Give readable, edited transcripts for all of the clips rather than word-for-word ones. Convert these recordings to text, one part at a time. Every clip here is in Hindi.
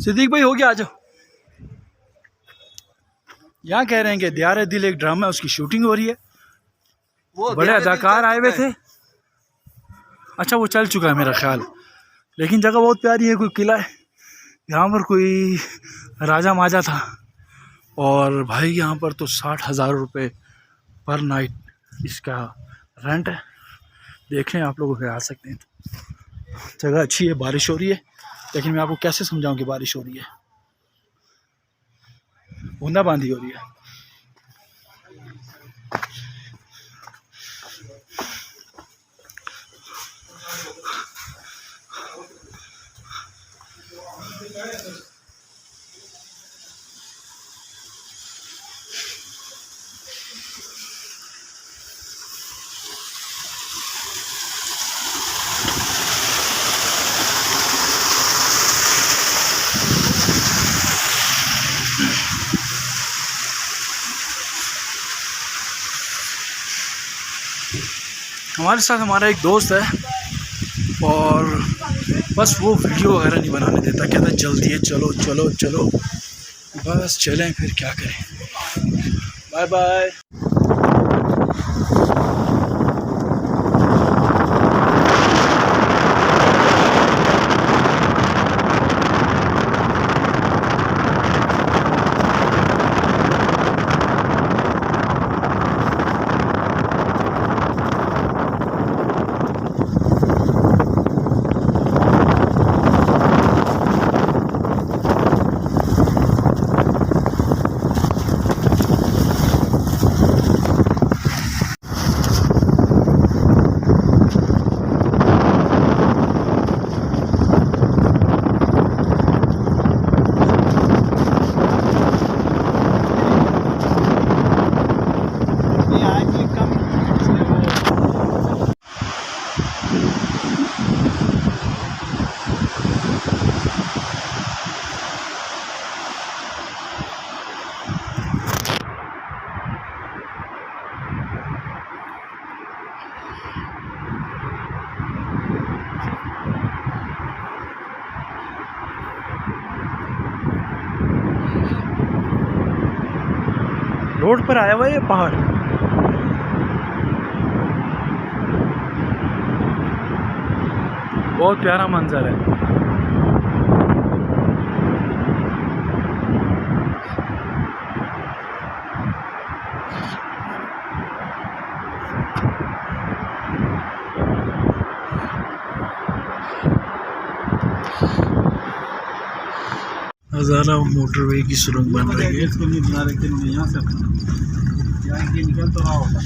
सिद्दीक भाई हो गया, आ जाओ। यहाँ कह रहे हैं कि दियार दिल एक ड्रामा है, उसकी शूटिंग हो रही है। वो बड़े अदाकार आए हुए थे। अच्छा वो चल चुका है मेरा ख्याल, लेकिन जगह बहुत प्यारी है। कोई किला है यहाँ पर, कोई राजा माजा था। और भाई यहाँ पर तो 60,000 रुपये पर नाइट इसका रेंट है। देखें आप लोग आ सकते हैं। जगह अच्छी है, बारिश हो रही है, लेकिन मैं आपको कैसे समझाऊं कि बारिश हो रही है। बूंदाबांदी हो रही है। हमारे साथ हमारा एक दोस्त है और बस वो वीडियो वगैरह नहीं बनाने देता। कहता जल्दी है, चलो चलो चलो। बस चलें फिर, क्या करें। Bye bye. रोड पर आया हुआ है ये पहाड़। बहुत प्यारा मंजर है। हज़ारा मोटरवे की सुरंग बन रही है। इसको नहीं बना रहे थे यहाँ से, यहाँ निकल तो रहा होगा।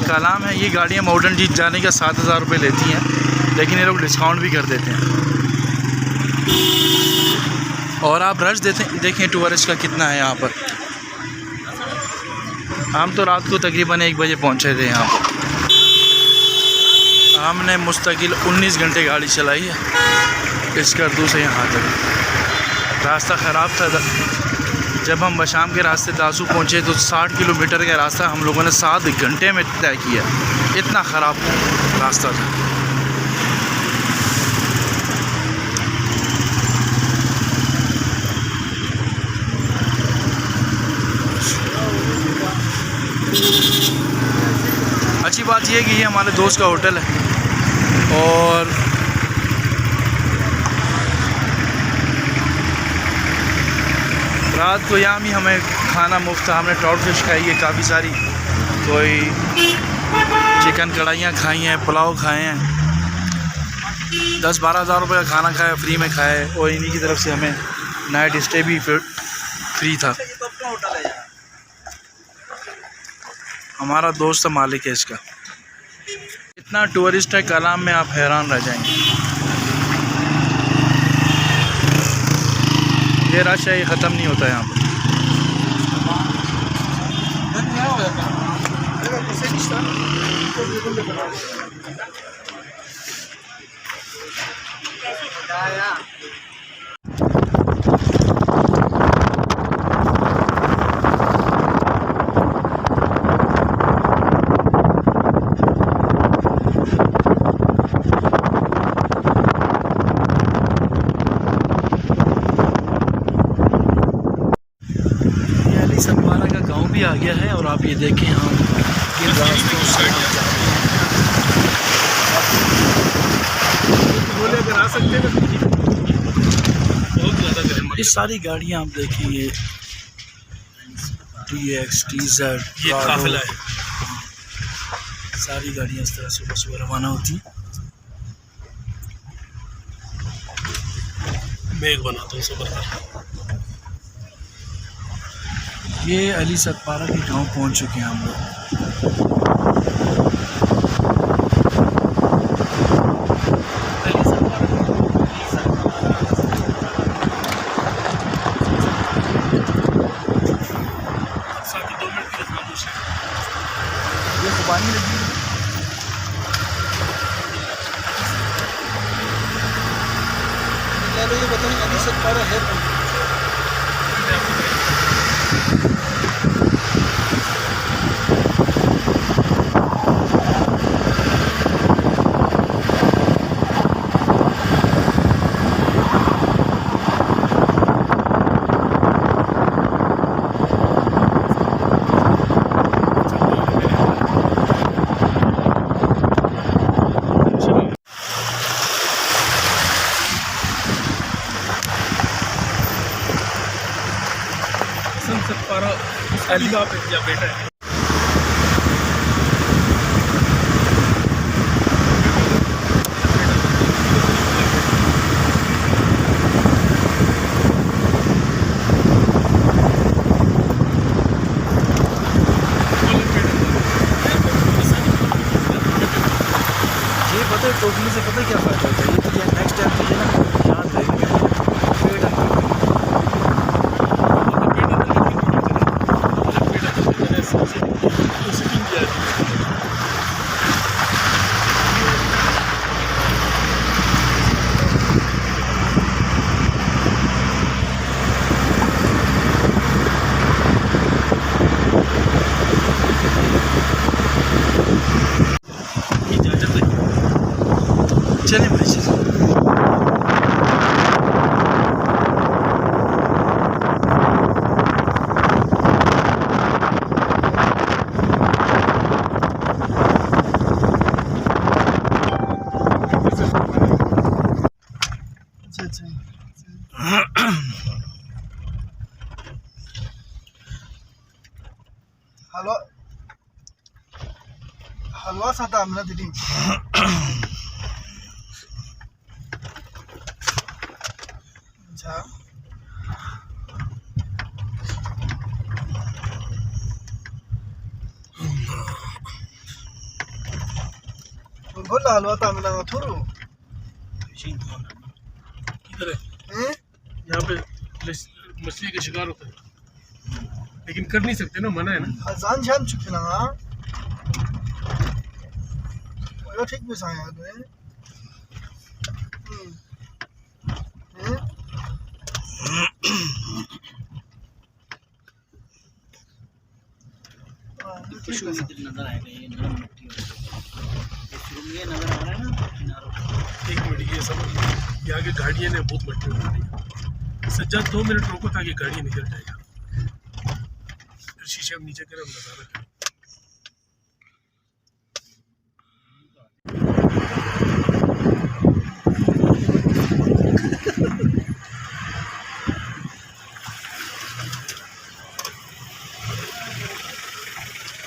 कालाम है। ये गाड़ियाँ मॉडर्न जीत जाने का 7,000 रुपये लेती हैं, लेकिन ये लोग डिस्काउंट भी कर देते हैं। और आप रश देखें टूरिस्ट का कितना है यहाँ पर। हम तो रात को तकरीबन 1 बजे पहुँचे थे यहाँ पर। हमने मुस्तकिल 19 घंटे गाड़ी चलाई है इस करदू से यहाँ तक। रास्ता ख़राब था। जब हम बशाम के रास्ते दासू पहुँचे तो 60 किलोमीटर का रास्ता हम लोगों ने 7 घंटे में तय किया। इतना ख़राब रास्ता था। अच्छी बात यह है कि ये हमारे दोस्त का होटल है और रात को यहाँ भी हमें खाना मुफ्त था। हमने ट्राउट फिश खाई है काफ़ी सारी, कोई चिकन कढ़ाइयाँ खाई हैं, पुलाव खाए हैं, 10-12 हज़ार रुपये का खाना खाया, फ्री में खाए। और इन्हीं की तरफ से हमें नाइट स्टे भी फ्री था। हमारा दोस्त मालिक है इसका। इतना टूरिस्ट है कलाम में, आप हैरान रह जाएंगे। ये रश है, ये ख़त्म नहीं होता यहाँ पर। सतपारा का गांव भी आ गया है और आप ये देखें हम इन रास्तों से आ सकते हैं। ये सारी गाड़ियाँ आप देखें, ये TX, TZ, ये काफिला है। सारी गाड़ियाँ इस तरह सुबह सुबह रवाना होती हैं। मैं एक बनाता हूँ सुबह। ये अली सतपारा के गांव पहुंच चुके हैं हम लोग। ये खुबानी लगी है, ये बताइए अली सतपारा है कौन? अली बेटा है। ये पता है टोकरी से पता है क्या फ़ायदा होता है? ये तो नेक्स्ट टाइम मुझे ना याद रहेगा। चलें भाई हलवा साता हमने दीदी अच्छा बोला हलवा था हमने थोड़ो किधर है यहाँ पे मछली का शिकार होता है लेकिन कर नहीं सकते ना, मना है ना। अजान शाम चुके ना ठीक भी साया है नजर आएगा। ये नरम मिट्टी ये नजर आ रहा है ना किनारों। एक मिनट ये सब यहाँ की गाड़ियाँ ने बहुत मट्टी हो रही है। सज्जाद 2 मिनट रोको ताकि गाड़ी निकल जाएगा। फिर शीशे में नीचे करें नज़ारा करें।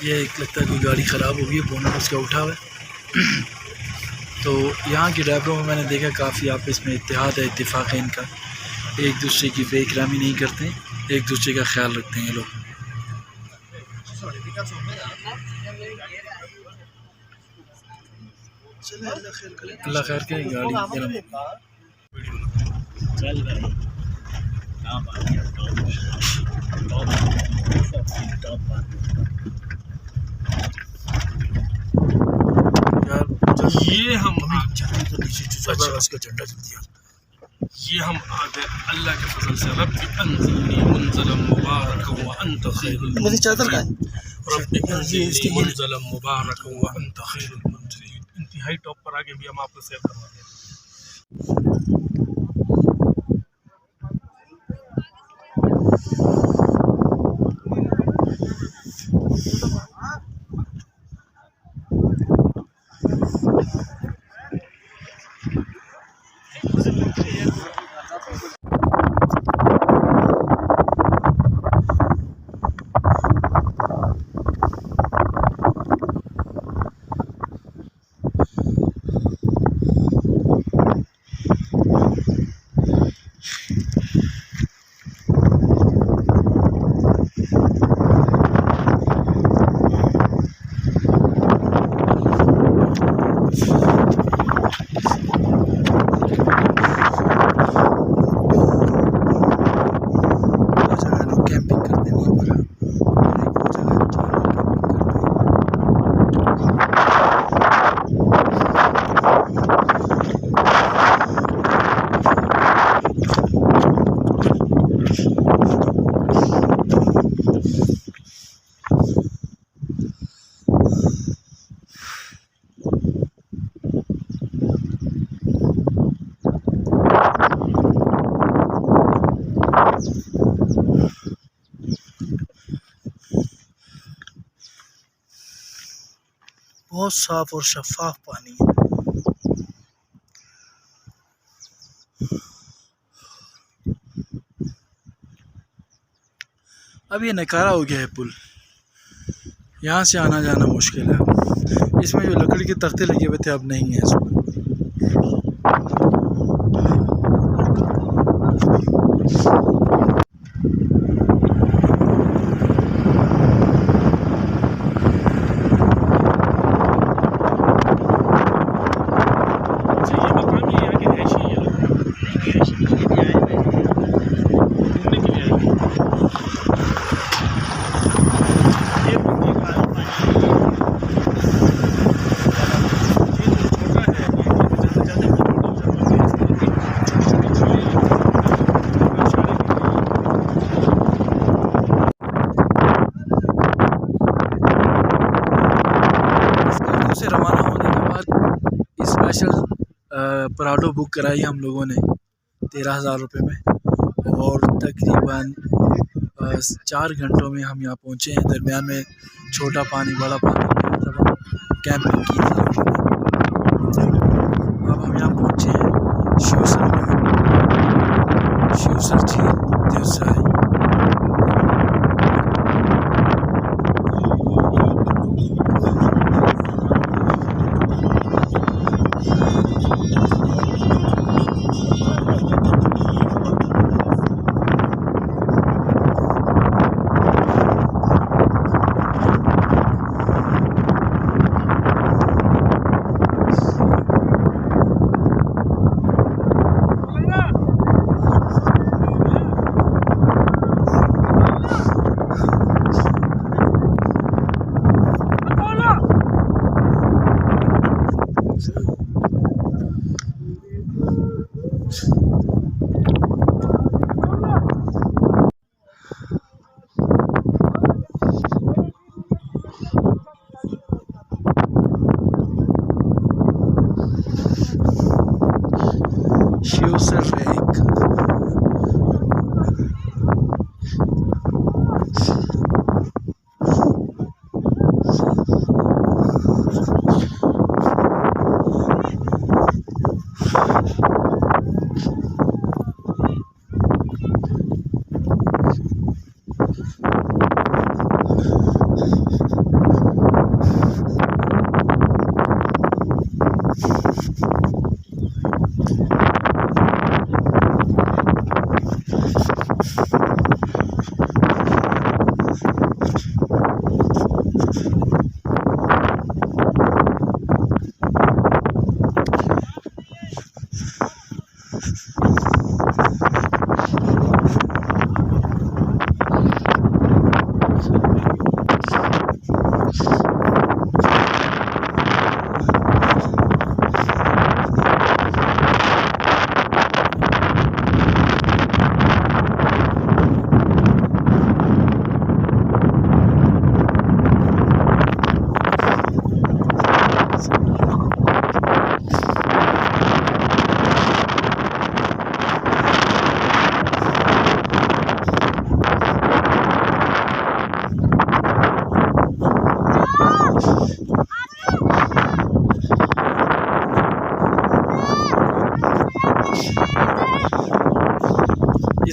ये एक लगता है कोई गाड़ी ख़राब हो गई है, बोनट उसका उठा हुआ है। तो यहाँ के ड्राइवरों में मैंने देखा काफ़ी आपस में इत्तेहाद है, इत्तेफाक है इनका, एक दूसरे की बेइकरामी नहीं करते, एक दूसरे का ख्याल रखते हैं ये लोग। अल्लाह खैर के गाड़ी गर्म ये हम इसका झंडा जल दिया। ये हम आ गए अल्लाह के फजल से। रब्बी अंज़िलनी मुनज़लन मुबारकन व अंत खैरुल मुनज़िलीन। रब्बी अंज़िलनी मुनज़लन मुबारकन व अंत खैरुल मुनज़िलीन। इंतहाई टॉप पर आगे भी हम आपको शेयर करवाते हैं। बहुत साफ और शफाफ पानी है। अब ये नकारा हो गया है पुल, यहाँ से आना जाना मुश्किल है। इसमें जो लकड़ी के तख्ते लगे हुए थे अब नहीं है इसमें। से रवाना होने के बाद स्पेशल पराठो बुक कराई हम लोगों ने 13,000 रुपये में, और तकरीबन 4 घंटों में हम यहाँ पहुँचे हैं। दरमियान में छोटा पानी बड़ा पानी कैंपिंग की थी। अब हम यहाँ पहुँचे हैं शिवसर झील देवसाई।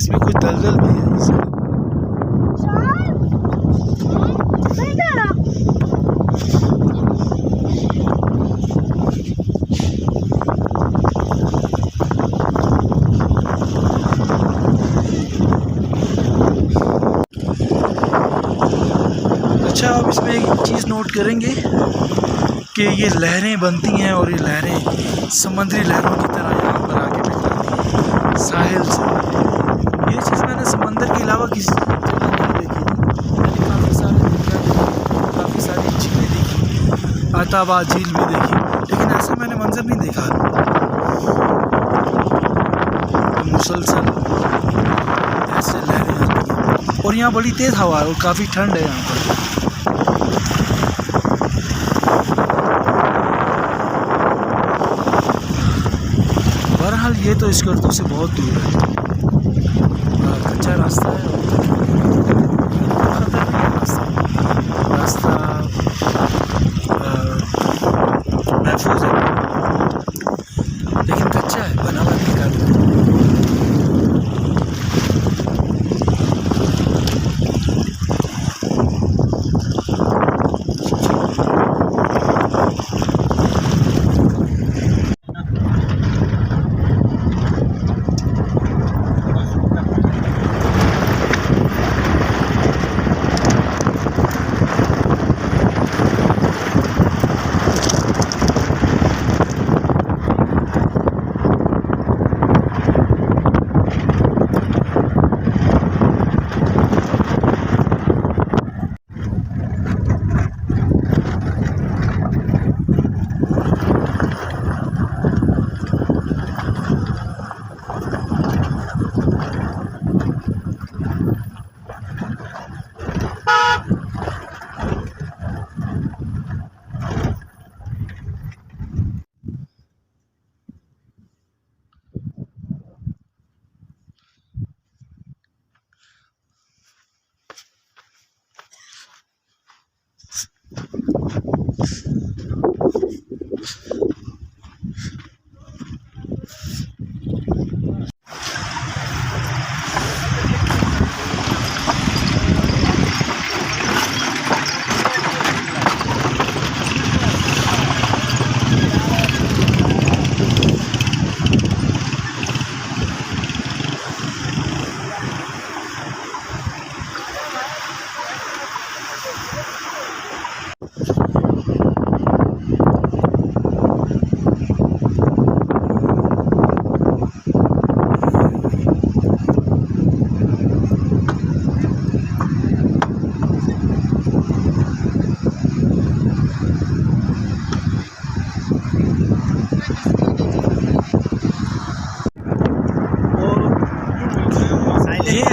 इसमें कुछ दलदल भी है इसमें। अच्छा, आप इसमें एक चीज़ नोट करेंगे कि ये लहरें बनती हैं और ये लहरें समुद्री लहरों की तरह यहाँ पर आके मिल जाती हैं साहिल से। ये चीज़ मैंने समंदर के अलावा किसी जगह नहीं देखी थी। मैंने काफ़ी सारे देखा, काफ़ी सारी झीलें देखी, आताबाद झील भी देखी, लेकिन ऐसा मैंने मंजर नहीं देखा। मुसलसल ऐसे लहरें आती हैं और यहाँ बड़ी तेज़ हवा है और काफ़ी ठंड है यहाँ पर। बहरहाल ये तो स्कर्दू से बहुत दूर है, कच्चा रास्ता है रास्ता महफूज है, लेकिन कच्चा है, बना हुआ नहीं कर।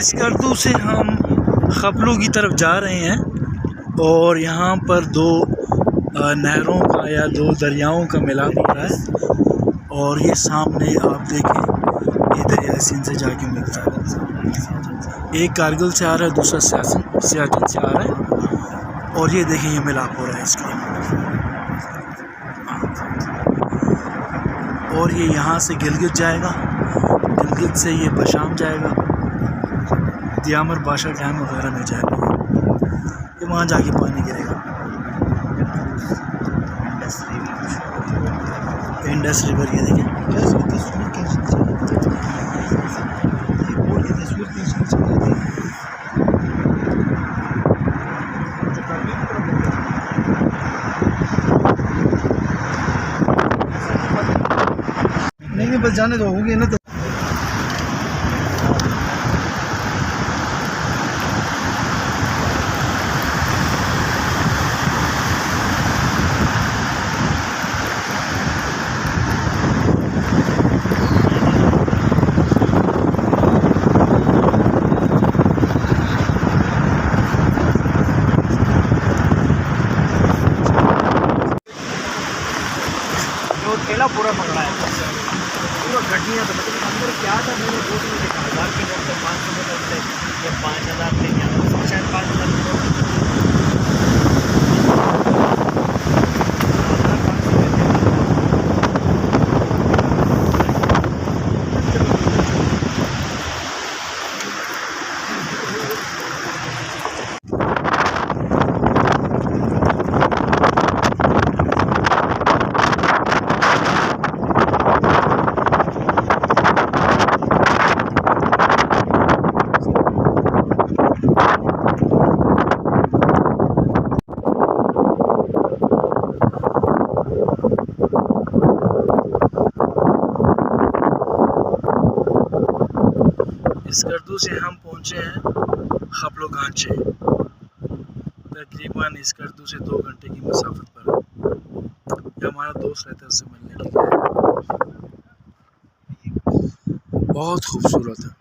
स्कर्दू से हम खपलू की तरफ जा रहे हैं और यहाँ पर दो नहरों का या दो दरियाओं का मिलाप हो रहा है और ये सामने आप देखें ये दरिया सिंध से जाके मिलता है। एक कारगिल से आ रहा है, दूसरा सियाचिन से आ रहा है और ये देखें ये मिलाप हो रहा है इसका। और ये यहाँ से गिलगित जाएगा, गिलगित से ये बशाम जाएगा, दियामर बादशाह डैम वगैरह में जाएगा, ये वहाँ जाके पानी गिरेगा। इंडस रिवर ये देखिए, नहीं बस जाने दो, होगी ना तो ठेला पूरा पकड़ा है, पूरा गड्डियाँ। तो मतलब अंदर क्या था मैंने वो नहीं देखा। 1000 के नोट थे, 500 के नोट थे, ये 5000 थे, क्या शायद 5000 के नोट। से हम पहुंचे हैं खपलो गांचे, तकरीबन इस गर्दू से 2 घंटे की मसाफत पर। ये हमारा दोस्त रहता है, उससे मिलने के लिए। बहुत खूबसूरत है।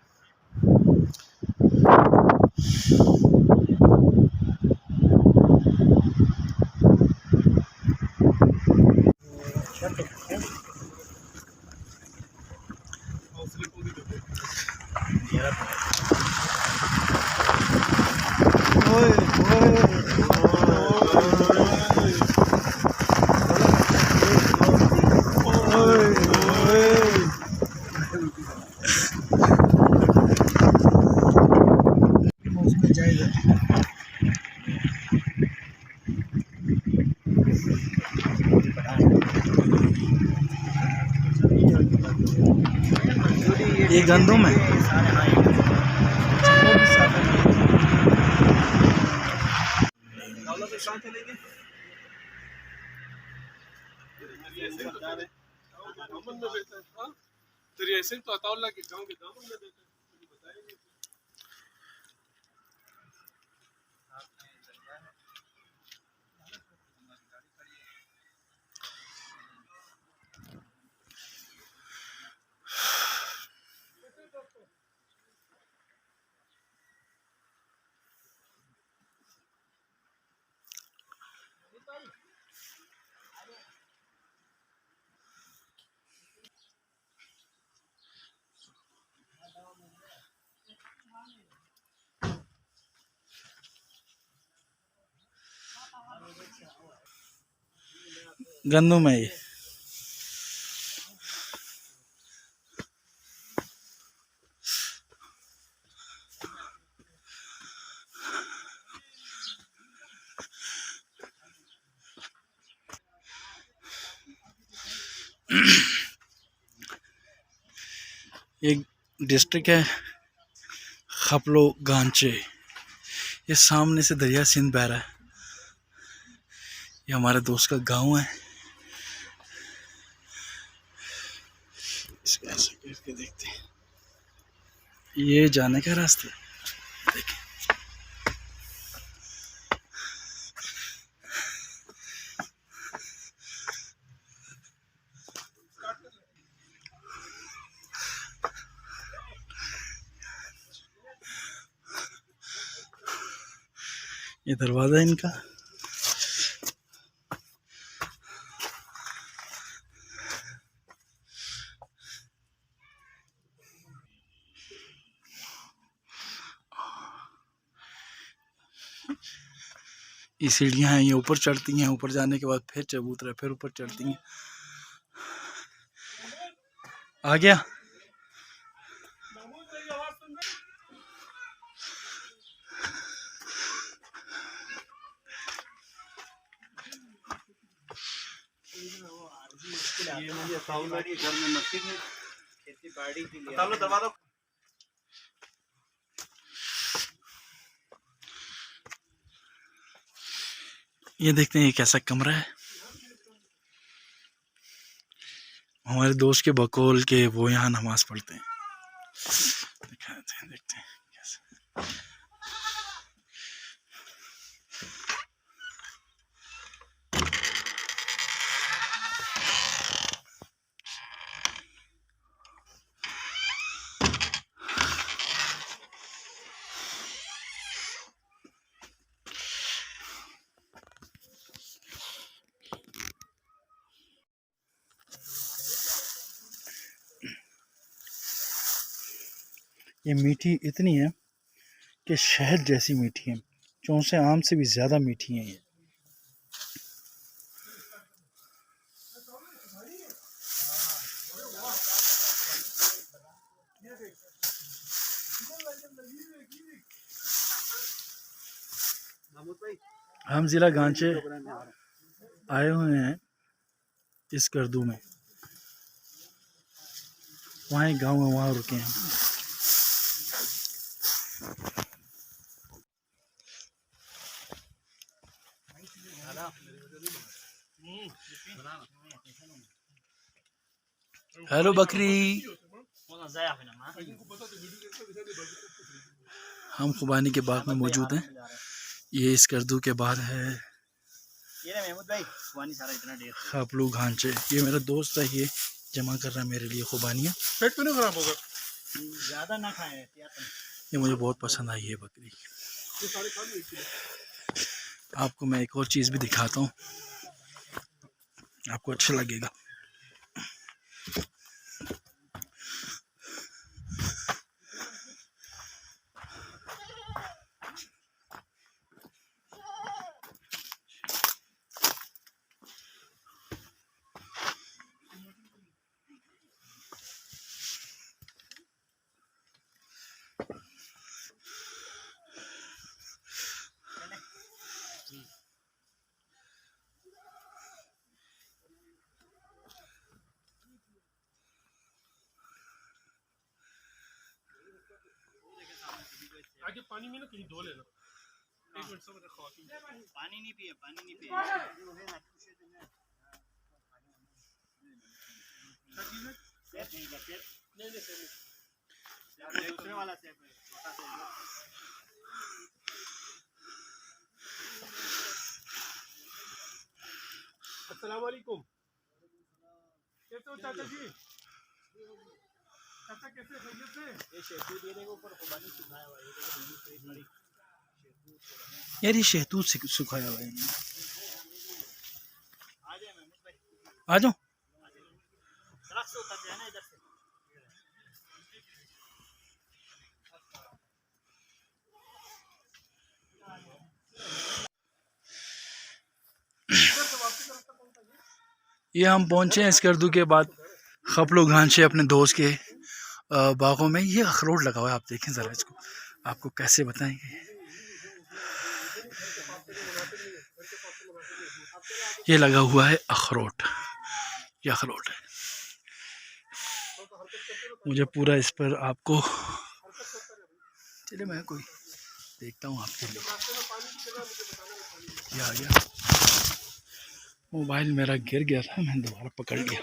ये गंदम है। तेरी ऐसे तो अताउल्ला के गांव के दामन में देते गंदम है ये। एक डिस्ट्रिक्ट है खपलो गांचे। ये सामने से दरिया सिंध बह रहा है। ये हमारे दोस्त का गांव है। इसको ऐसे करके देखते हैं, ये जाने का रास्ता देखें। ये दरवाजा इनका। ये सीढ़ियाँ हैं, ये ऊपर चढ़ती हैं। ऊपर जाने के बाद फिर चबूतरा, फिर ऊपर चढ़ती हैं। आ गया। ये मुझे साउंड घर में मस्जिद में खेती बाड़ी के लिए दबा दो। ये देखते हैं ये कैसा कमरा है। हमारे दोस्त के बकौल के वो यहाँ नमाज पढ़ते हैं। दिखाते हैं, देखते हैं कैसा। ये मीठी इतनी है कि शहद जैसी मीठी है। चौसे आम से भी ज़्यादा मीठी हैं ये। हम ज़िला गांचे आए हुए हैं इस गर्दू में। वहाँ एक गाँव है, वहाँ रुके हैं। हेलो बकरी। हम खुबानी के बाग में मौजूद हैं। ये स्कर्दू के बाद है खपलू घांचे। ये मेरा दोस्त है, ये जमा कर रहा है मेरे लिए खुबानियाँ। पेट तो नहीं खराब होगा? ज्यादा ना खाए। ये मुझे बहुत पसंद आई है बकरी। आपको मैं एक और चीज़ भी दिखाता हूँ, आपको अच्छा लगेगा। आगे पानी में ना कहीं धो लेना। एक मिनट सब रखो। पानी नहीं पिए, पानी नहीं पिए। दूसरे वाला सेब है, छोटा सेब। अस्सलाम वालेकुम। कैसे हो चाचा जी? चाचा कैसे खैरियत से? ये शहतूत ये देखो ऊपर खुबानी सुखाया हुआ है, ये देखो नीचे से बड़ी शहतूत। यार ये शहतूत से सुखाया हुआ है। आ जाए महमूद भाई, आ जाओ। दरख्त से उतर जाए ना इधर से। ये हम पहुंचे हैं स्कर्दू के बाद खपलो घांचे अपने दोस्त के बागों में। ये अखरोट लगा हुआ है, आप देखें ज़रा इसको, आपको कैसे बताएंगे। ये लगा हुआ है अखरोट, ये अखरोट है। मुझे पूरा इस पर आपको, चलिए मैं कोई देखता हूँ आपके लिए। ये आ गया, मोबाइल मेरा गिर गया था, मैंने दोबारा पकड़ लिया।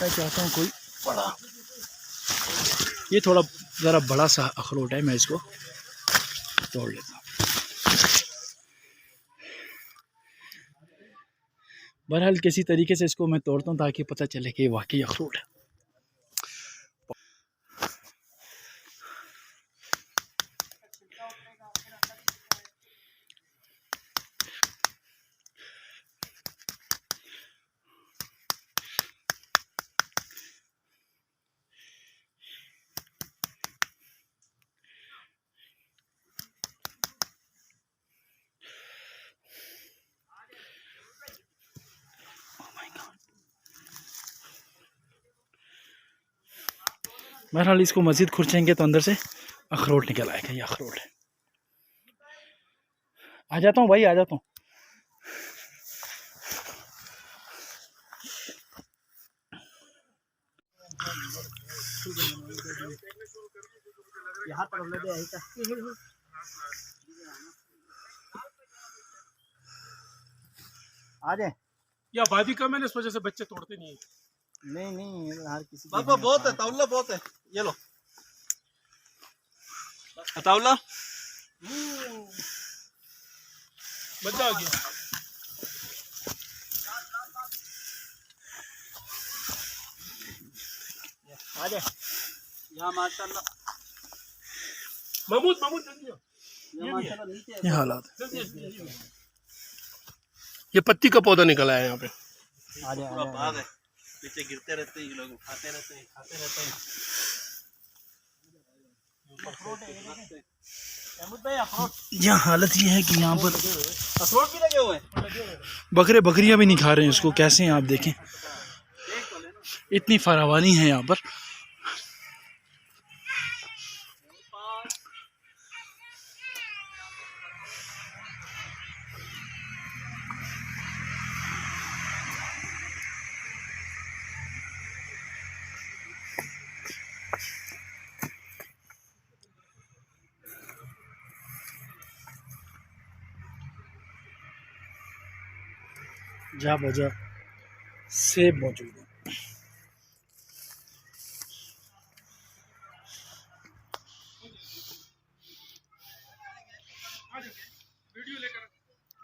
मैं चाहता हूँ कोई बड़ा, ये थोड़ा ज़रा बड़ा सा अखरोट है, मैं इसको तोड़ लेता हूँ। बहरहाल किसी तरीके से इसको मैं तोड़ता हूँ ताकि पता चले कि ये वाकई अखरोट है। बहरहाल इसको मज़ीद खुरचेंगे तो अंदर से अखरोट निकल आएगा। ये अखरोट है। आ जाता हूँ भाई, आ जाता हूँ। यहाँ पर हम लोग आ जाए। या आबादी कम है ना, इस वजह से बच्चे तोड़ते नहीं है। नहीं हर किसी बाबा बहुत है, ताउला बहुत है। ये लो ताउला। मजा आ गया। आ जाए। यहाँ माशाल्लाह महमूद जल्दी आओ। यहाँ माशाल्लाह नीचे ये हालात है। ये पत्ती का पौधा निकला है यहाँ पे। आ जाए। पूरा बाग है, पीछे गिरते रहते हैं, ये लोग उठाते रहते हैं, खाते रहते हैं। यहाँ हालत ये है कि यहाँ पर अखरोट भी लगे हुए हैं। बकरियाँ भी नहीं खा रहे हैं इसको। कैसे हैं आप देखें, इतनी फरावानी है यहाँ पर। जा बजा सेब मौजूद है।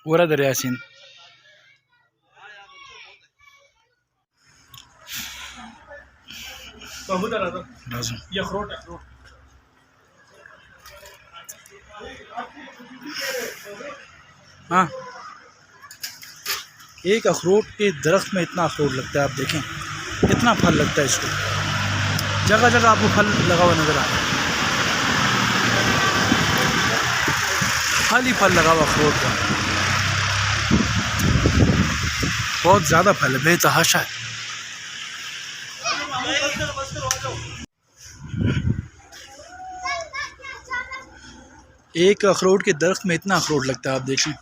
पूरा दरिया सिंध। ये अखरोट है। हाँ, एक अखरोट के दरख्त में इतना अखरोट लगता है, आप देखें कितना फल लगता है इसको। जगह जगह आपको फल लगा हुआ नज़र आ रहा है, फल ही फल लगा हुआ अखरोट का। बहुत ज़्यादा फल है, बेतहाशा है। एक अखरोट के दरख्त में इतना अखरोट लगता है, आप देखें।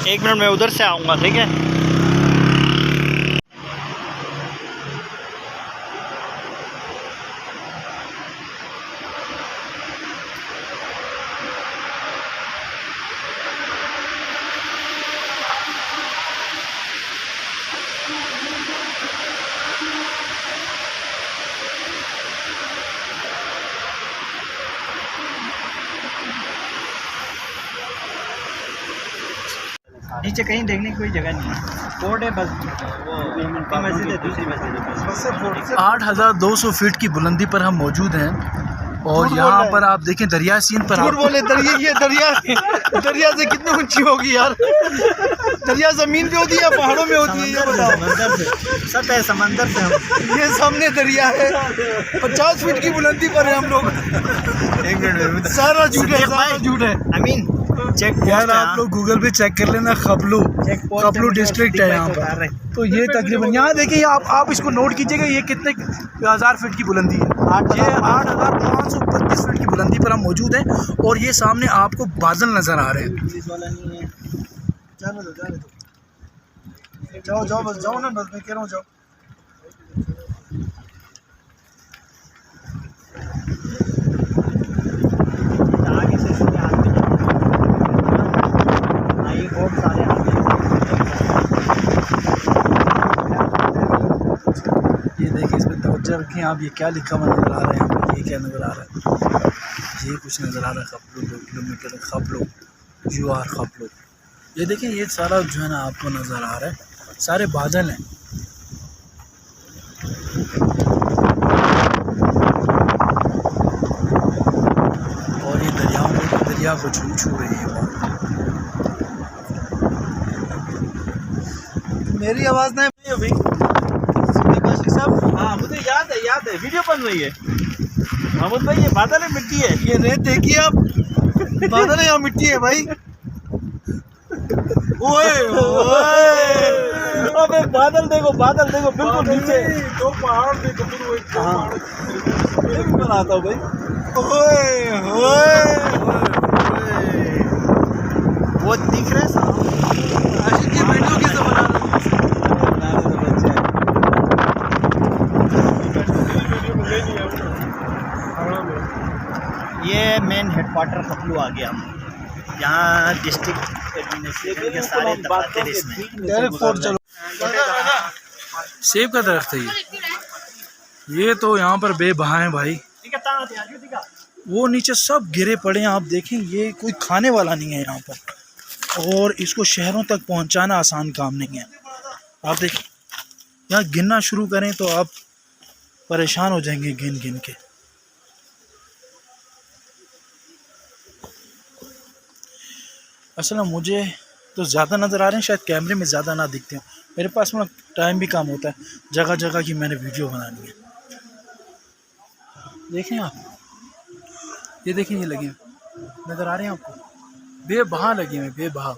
एक मिनट मैं उधर से आऊँगा, ठीक है। नीचे कहीं देखने की कोई जगह नहीं है, कोर्ट है बस, वो मस्जिद है, दूसरी मस्जिद है बस। 8,200 फीट की बुलंदी पर हम मौजूद हैं और यहाँ पर आप देखें दरिया सिंध पर आप बोले दरिया से कितनी ऊंची होगी यार। दरिया जमीन पे होती है, पहाड़ों में होती है, ये बताओ। समंदर से सब है, समंदर से हम, ये सामने दरिया है, 50 फीट की बुलंदी पर है हम लोग। एक मिनट, सारा झूठ है, सारा झूठ है। अमीन चेक यार, आप लोग गूगल पे चेक कर लेना, खपलू डिस्ट्रिक्ट है यहाँ पर। तो ये तकरीबन यहाँ देखिए, आप इसको नोट कीजिएगा, ये कितने 1000 फीट की बुलंदी है। ये 8,532 फीट की बुलंदी पर हम मौजूद हैं और ये सामने आपको बादल नज़र आ रहे हैं। जाओ बस, जाओ ना, बस मैं कह रहा हूँ, जाओ। ये देखिए, इसमें तवज्जो रखें आप, ये क्या लिखा हुआ नज़र आ रहा है यहाँ पर, ये क्या नज़र आ रहा है, ये कुछ नज़र आ रहा है, खपलू 2 किलोमीटर खपलू, जुआर खपलू। ये देखें, ये सारा जो है ना आपको नज़र आ रहा है, सारे बादल हैं। और ये दरिया को छू रही है। मेरी आवाज़ नहीं अभी साहब। हाँ मुझे याद है, वीडियो बन रही है। महमूद भाई, ये बादल है, मिट्टी है, ये रेत देखिए आप, बादल है या मिट्टी है भाई। ओए अबे बादल देखो बिल्कुल नीचे, दो पहाड़ देखो, फिर वो एक पहाड़ बनाता हूँ भाई। वो दिख रहा है आशिक की वीडियो कैसे बना रहे। ये मेन हेडक्वार्टर खपलू आ गया, यहाँ डिस्ट्रिक्ट एडमिनिस्ट्रेशन के सारे दफ्तर इसमें। सेब का दरख्त है ये तो यहाँ पर बेबहा है भाई। वो नीचे सब गिरे पड़े हैं, आप देखें, ये कोई खाने वाला नहीं है यहाँ पर, और इसको शहरों तक पहुँचाना आसान काम नहीं है। आप देखें, यहाँ गिनना शुरू करें तो आप परेशान हो जाएंगे गिन गिन के। असल में मुझे तो ज़्यादा नज़र आ रहे हैं, शायद कैमरे में ज़्यादा ना दिखते हैं, मेरे पास में टाइम भी कम होता है, जगह जगह की मैंने वीडियो बनानी है। देखें आप, ये देखें, ये लगे नज़र आ रहे हैं आपको, बेबहा लगे हैं, बेबहा,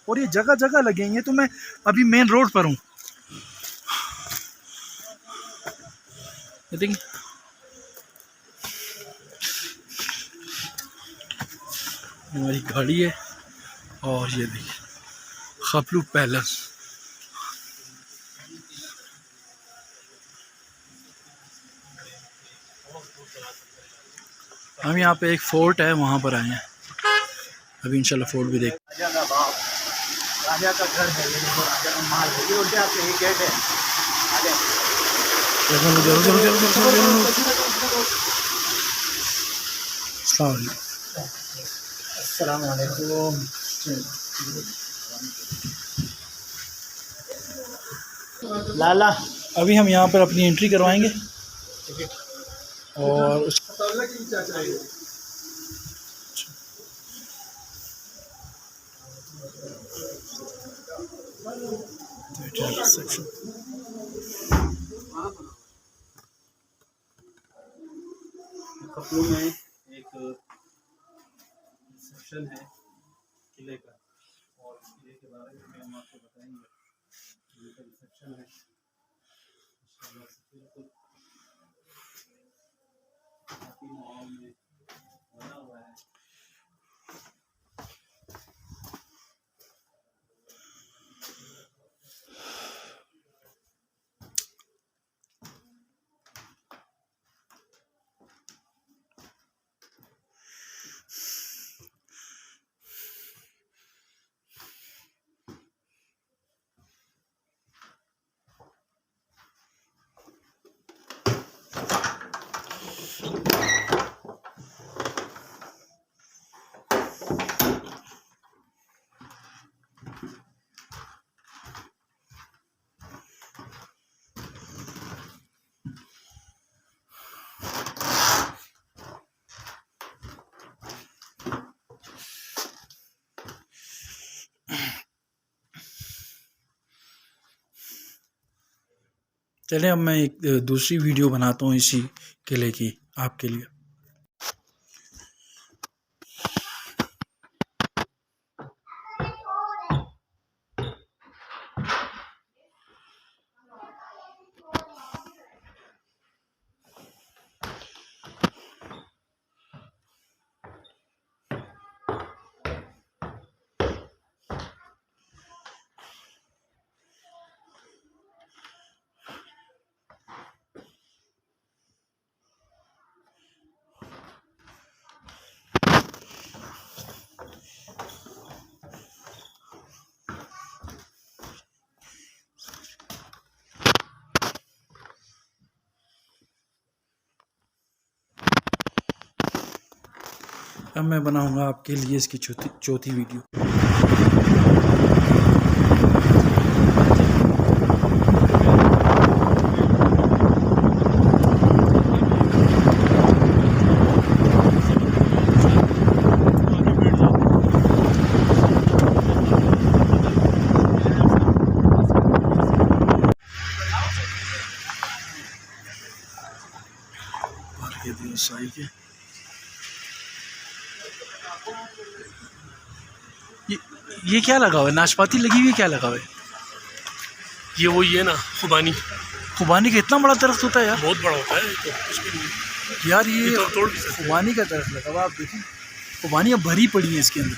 और ये जगह जगह लगे हैं। ये तो मैं अभी मेन रोड पर हूँ, ये देखिए, हमारी गाड़ी है, और ये देखिए खपलू पैलेस। हम यहाँ पे एक फोर्ट है, वहाँ पर आए हैं, अभी इंशाल्लाह फोर्ट भी देख। राजा का घर है, ये देखो राजा का महल है। ये उल्टे आपके ये गेट है, आ जाए। अस्सलाम वालेकुम। लाला अभी हम यहाँ पर अपनी एंट्री करवाएंगे और उस कपूर में एक रिसेप्शन है किले का, और इस किले के बारे में हम आपको बताएंगे। किले का रिसेप्शन है, इंशाअल्लाह से बिल्कुल काफी माहौल में बना हुआ है। चलें, अब मैं एक दूसरी वीडियो बनाता हूँ इसी किले की आपके लिए। अब मैं बनाऊंगा आपके लिए इसकी चौथी वीडियो। शाही के ये क्या लगा हुआ है? नाशपाती लगी हुई है, क्या लगा हुआ है? ये वही है ना, खुबानी। खुबानी का इतना बड़ा दरख्त होता है यार? बहुत बड़ा होता है तो उसके यार ये तो तोड़ भी सकते हैं। खुबानी का दरख्त लगा हुआ, आप देखिए खुबानियाँ भरी पड़ी हैं इसके अंदर।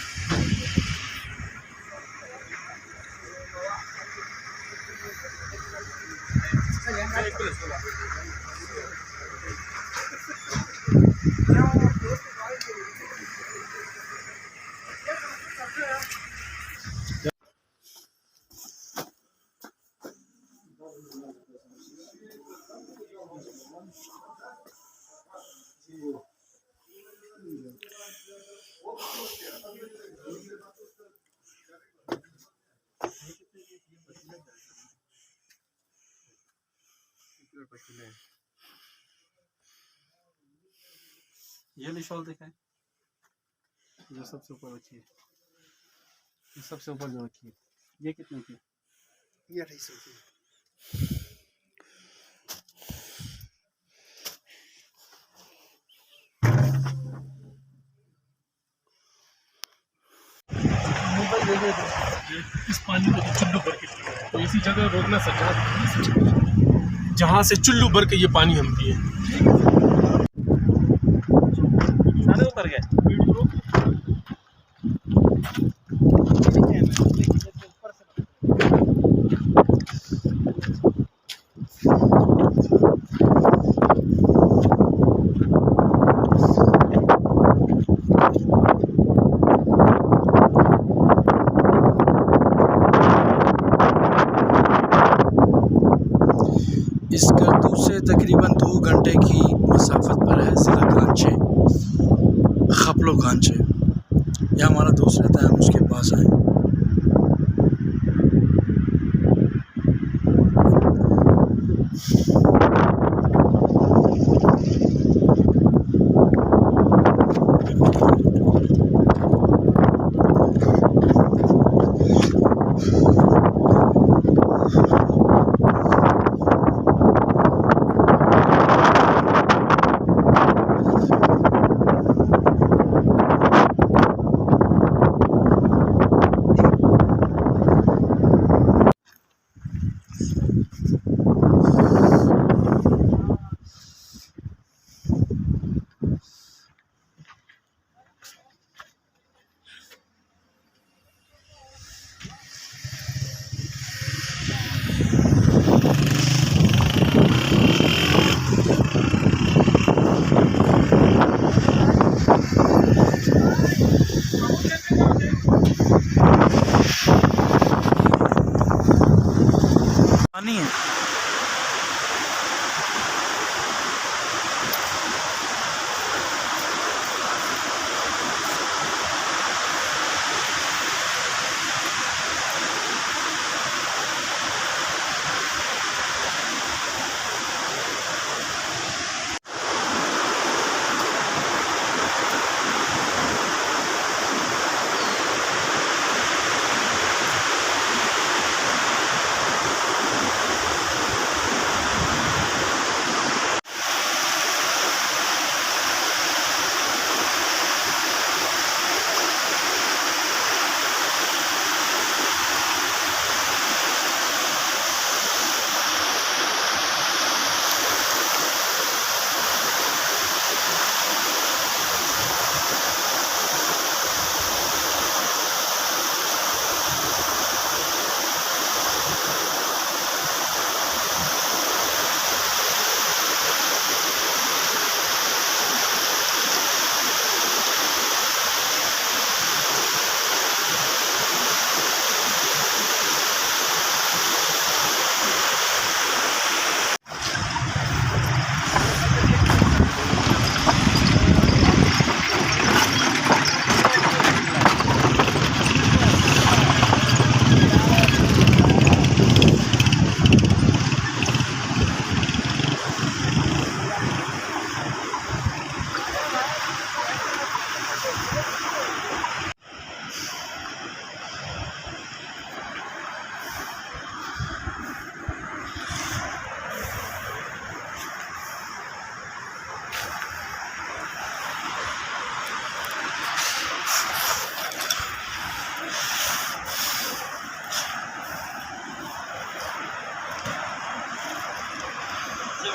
ये वाली शॉल दिखाएं, जो सबसे ऊपर रखी है, ये सबसे ऊपर जो रखी है, ये कितने की? ये 250 की। इस पानी को तो चुल्लू भर के पिए, तो इसी जगह रोकना सर, जहाँ से चुल्लू भर के ये पानी हम पिए। सारे ऊपर गए। तकरीबन 2 घंटे की मसाफत पर है ज़िला कांचे, खपलो कांचे। यहाँ हमारा दोस्त रहता है, हम उसके पास आए। पानी है।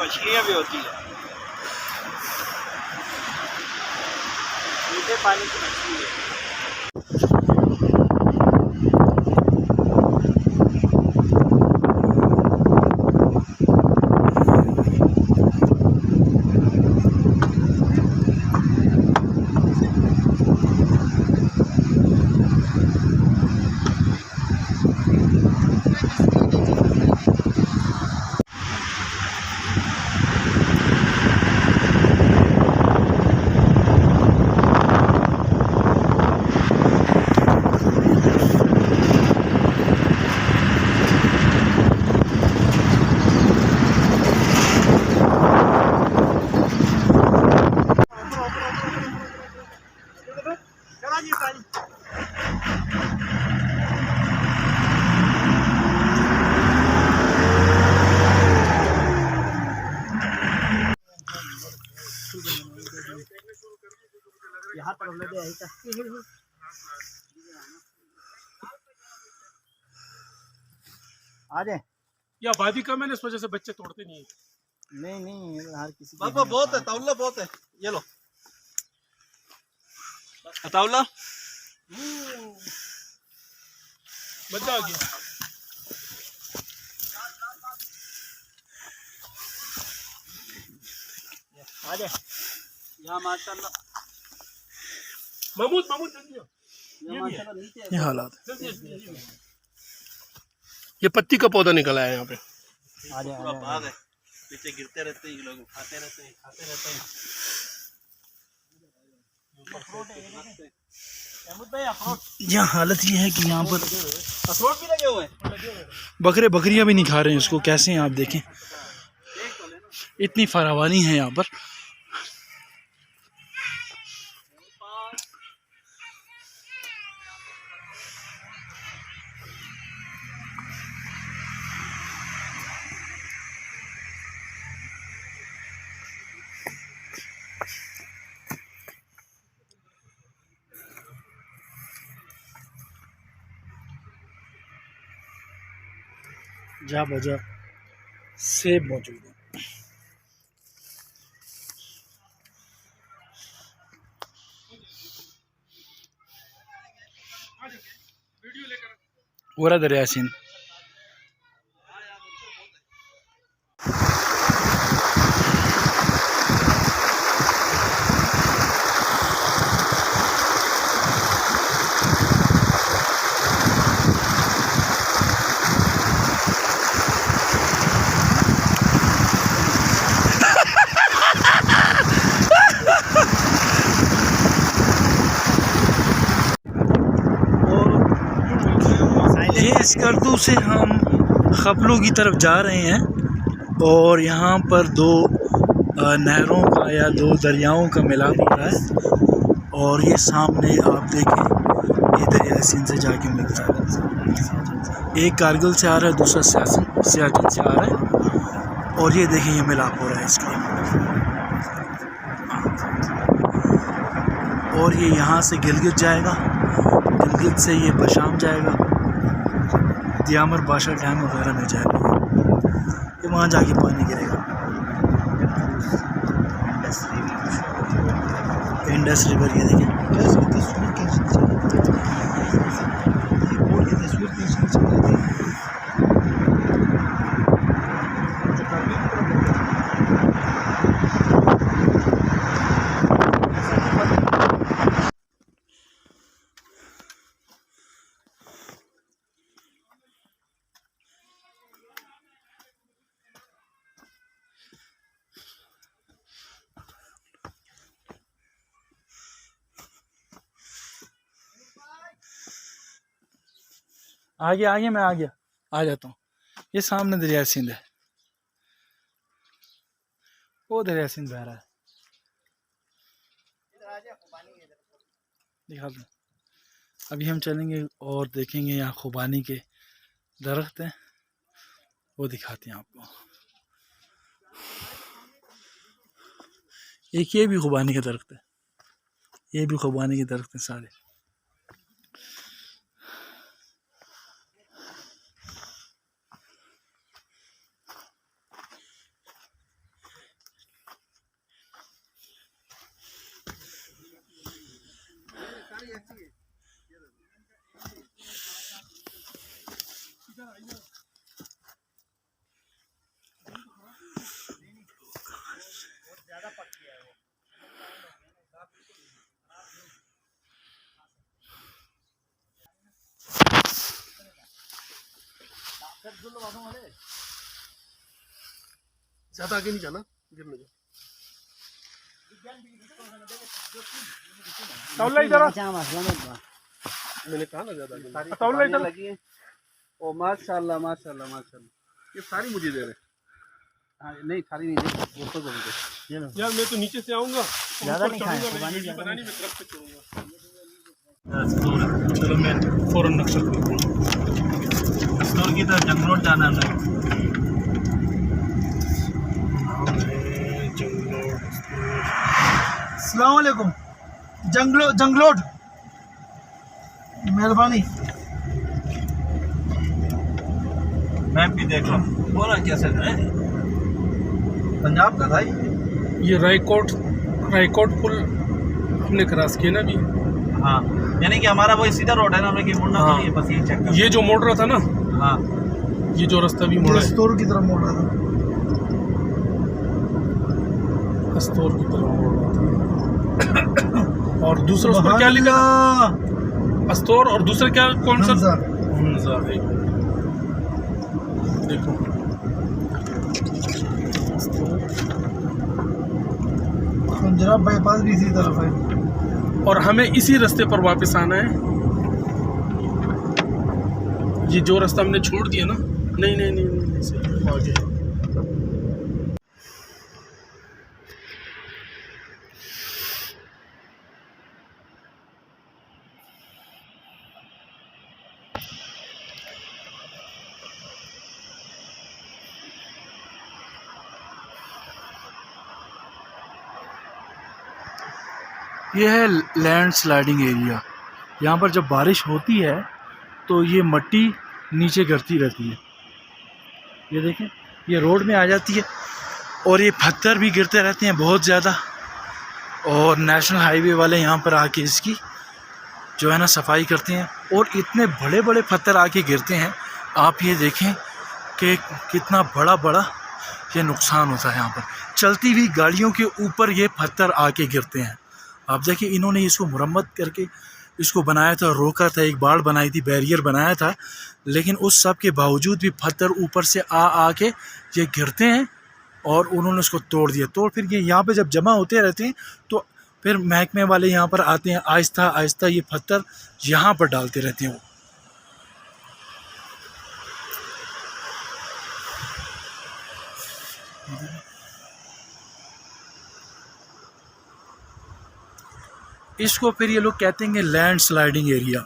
मछलियाँ भी होती है, मीठे पानी की मछली है। यहाँ पर हमने आ जाए या आबादी कम है ना, इस वजह से बच्चे तोड़ते नहीं है। नहीं हर किसी बाबा बहुत है, ताउला बहुत है, ये लो ताउला। मजा आ गया। आ जाए यहाँ माशाल्लाह। महमूद जल्दी आओ। ये हालात है। ये पत्ती का पौधा निकला है यहाँ पे। आ जाए नीचे गिरते रहते हैं, ये लोग उठाते रहते हैं, खाते रहते हैं। यहाँ हालत ये है कि यहाँ पर अखरोट भी लगे हुए हैं। बकरियां भी नहीं खा रहे हैं उसको, कैसे हैं आप देखें, इतनी फरावानी है यहाँ पर। जा बजा सेब मौजूद है। पूरा दरिया सिंध। इस करतू से हम खपलों की तरफ जा रहे हैं और यहाँ पर दो नहरों का या दो दरियाओं का मिलाप हो रहा है। और ये सामने आप देखें, ये दरिया सिंध से जाके मिलता है। एक कारगिल से आ रहा है, दूसरा सियाचिन से आ रहा है। और ये देखें, ये मिलाप हो रहा है इसका। और ये यहाँ से गिलगित जाएगा, गिलगित से ये बशाम जाएगा, दियामर बादशाह डैम वगैरह में जाएगा। ये वहाँ जाके पानी गिरेगा। इंडस रिवर, ये देखिए। आगे मैं आ गया, आ जाता हूँ। ये सामने दरिया सिंध है, वो दरिया सिंध बह रहा है, दिखा दूँ। अभी हम चलेंगे और देखेंगे, यहाँ खुबानी के दरख्त हैं, वो दिखाते हैं आपको। एक ये भी खुबानी का दरख्त है, ये भी खुबानी के दरख्त हैं सारे। ज्यादा आगे नहीं जाना, गिरने जाओ। मैंने कहा ना ज्यादा आगे लगी है। ओ माशाल्लाह माशाल्लाह माशाल्लाह, ये सारी मुझे दे रहे। हाँ नहीं खाली नहीं दे, वो तो बोल दे। यार मैं तो नीचे से आऊंगा, ज़्यादा नहीं खाएं, बनानी में तरफ से चलूंगा। चलो मैं फौरन नक्शा स्टोर की तरफ जंगलोट जाना है। अस्सलाम वालेकुम। जंगलोट मेहरबानी। मैप भी देख लो, बोला कैसे है पंजाब का भाई। ये रायकोट पुल हमने क्रॉस किया ना अभी। हाँ यानी कि हमारा वही सीधा रोड है ना, हमें कि मुड़ना हाँ। तो नहीं है, बस ये चेक कर। ये जो मोड़ रहा था ना, हाँ ये जो रास्ता भी मोड़ा है, स्टोर की तरफ मोड़ रहा था। अस्तौर की तरफ मोड़ रहा था। और दूसरा उस पर क्या लिखा था? अस्तौर। और दूसरा क्या, कौन सा? हमजा है। देखो पंजाब बाईपास भी इसी तरफ है। और हमें इसी रास्ते पर वापस आना है। ये जो रास्ता हमने छोड़ दिया ना, नहीं नहीं नहीं, नहीं, नहीं सही आगे। ये है लैंड स्लाइडिंग एरिया। यहाँ पर जब बारिश होती है तो ये मिट्टी नीचे गिरती रहती है। ये देखें, ये रोड में आ जाती है और ये पत्थर भी गिरते रहते हैं बहुत ज़्यादा। और नेशनल हाईवे वाले यहाँ पर आके इसकी जो है ना सफाई करते हैं। और इतने बड़े बड़े पत्थर आके गिरते हैं, आप ये देखें कि कितना बड़ा बड़ा ये नुकसान होता है। यहाँ पर चलती हुई गाड़ियों के ऊपर ये पत्थर आके गिरते हैं। आप देखिए, इन्होंने इसको मुरम्मत करके इसको बनाया था, रोका था, एक बाड़ बनाई थी, बैरियर बनाया था, लेकिन उस सब के बावजूद भी पत्थर ऊपर से आके ये गिरते हैं और उन्होंने उसको तोड़ दिया। तो फिर ये यहाँ पे जब जमा होते रहते हैं तो फिर महकमे वाले यहाँ पर आते हैं, आहिस्ता आहिस्ता ये पत्थर यहाँ पर डालते रहते हैं। वो इसको फिर ये लोग कहते हैं लैंड स्लाइडिंग एरिया।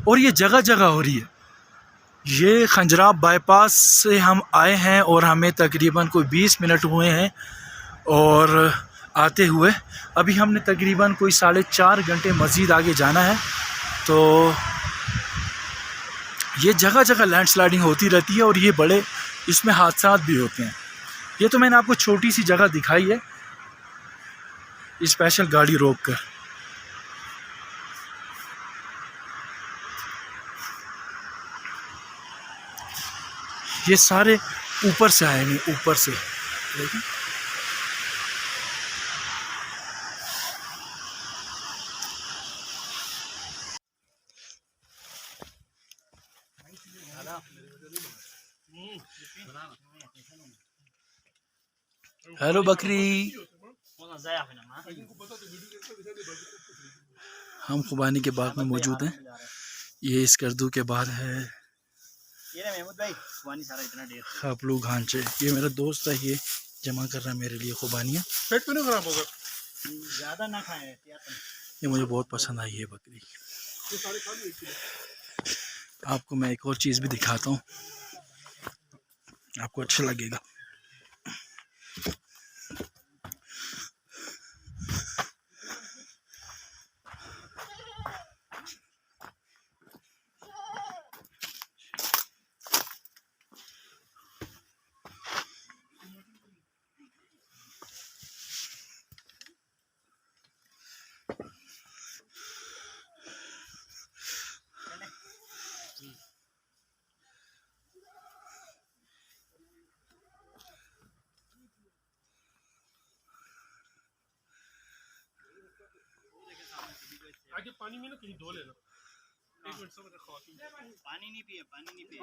और ये जगह जगह हो रही है। ये खंजराब बाईपास से हम आए हैं और हमें तकरीबन कोई 20 मिनट हुए हैं और आते हुए। अभी हमने तकरीबन कोई 4.5 घंटे मज़ीद आगे जाना है। तो ये जगह जगह लैंड स्लाइडिंग होती रहती है और ये बड़े इसमें हादसात भी होते हैं। ये तो मैंने आपको छोटी सी जगह दिखाई है स्पेशल गाड़ी रोक कर। ये सारे ऊपर से आएंगे, ऊपर से देखिए। हेलो बकरी, हम खुबानी के बाग में मौजूद हैं। ये इस कर्दू के बाद है खापलू घांचे। ये मेरा दोस्त है, ये जमा कर रहा है मेरे लिए खुबानियाँ। पेट तो नहीं खराब होगा? ज़्यादा ना खाएं। ये मुझे बहुत पसंद आई है बकरी। आपको मैं एक और चीज़ भी दिखाता हूँ, आपको अच्छा लगेगा। आगे पानी में ना कहीं धो लेना। एक मिनट सब रखो। पानी नहीं पिए, पानी नहीं पिए।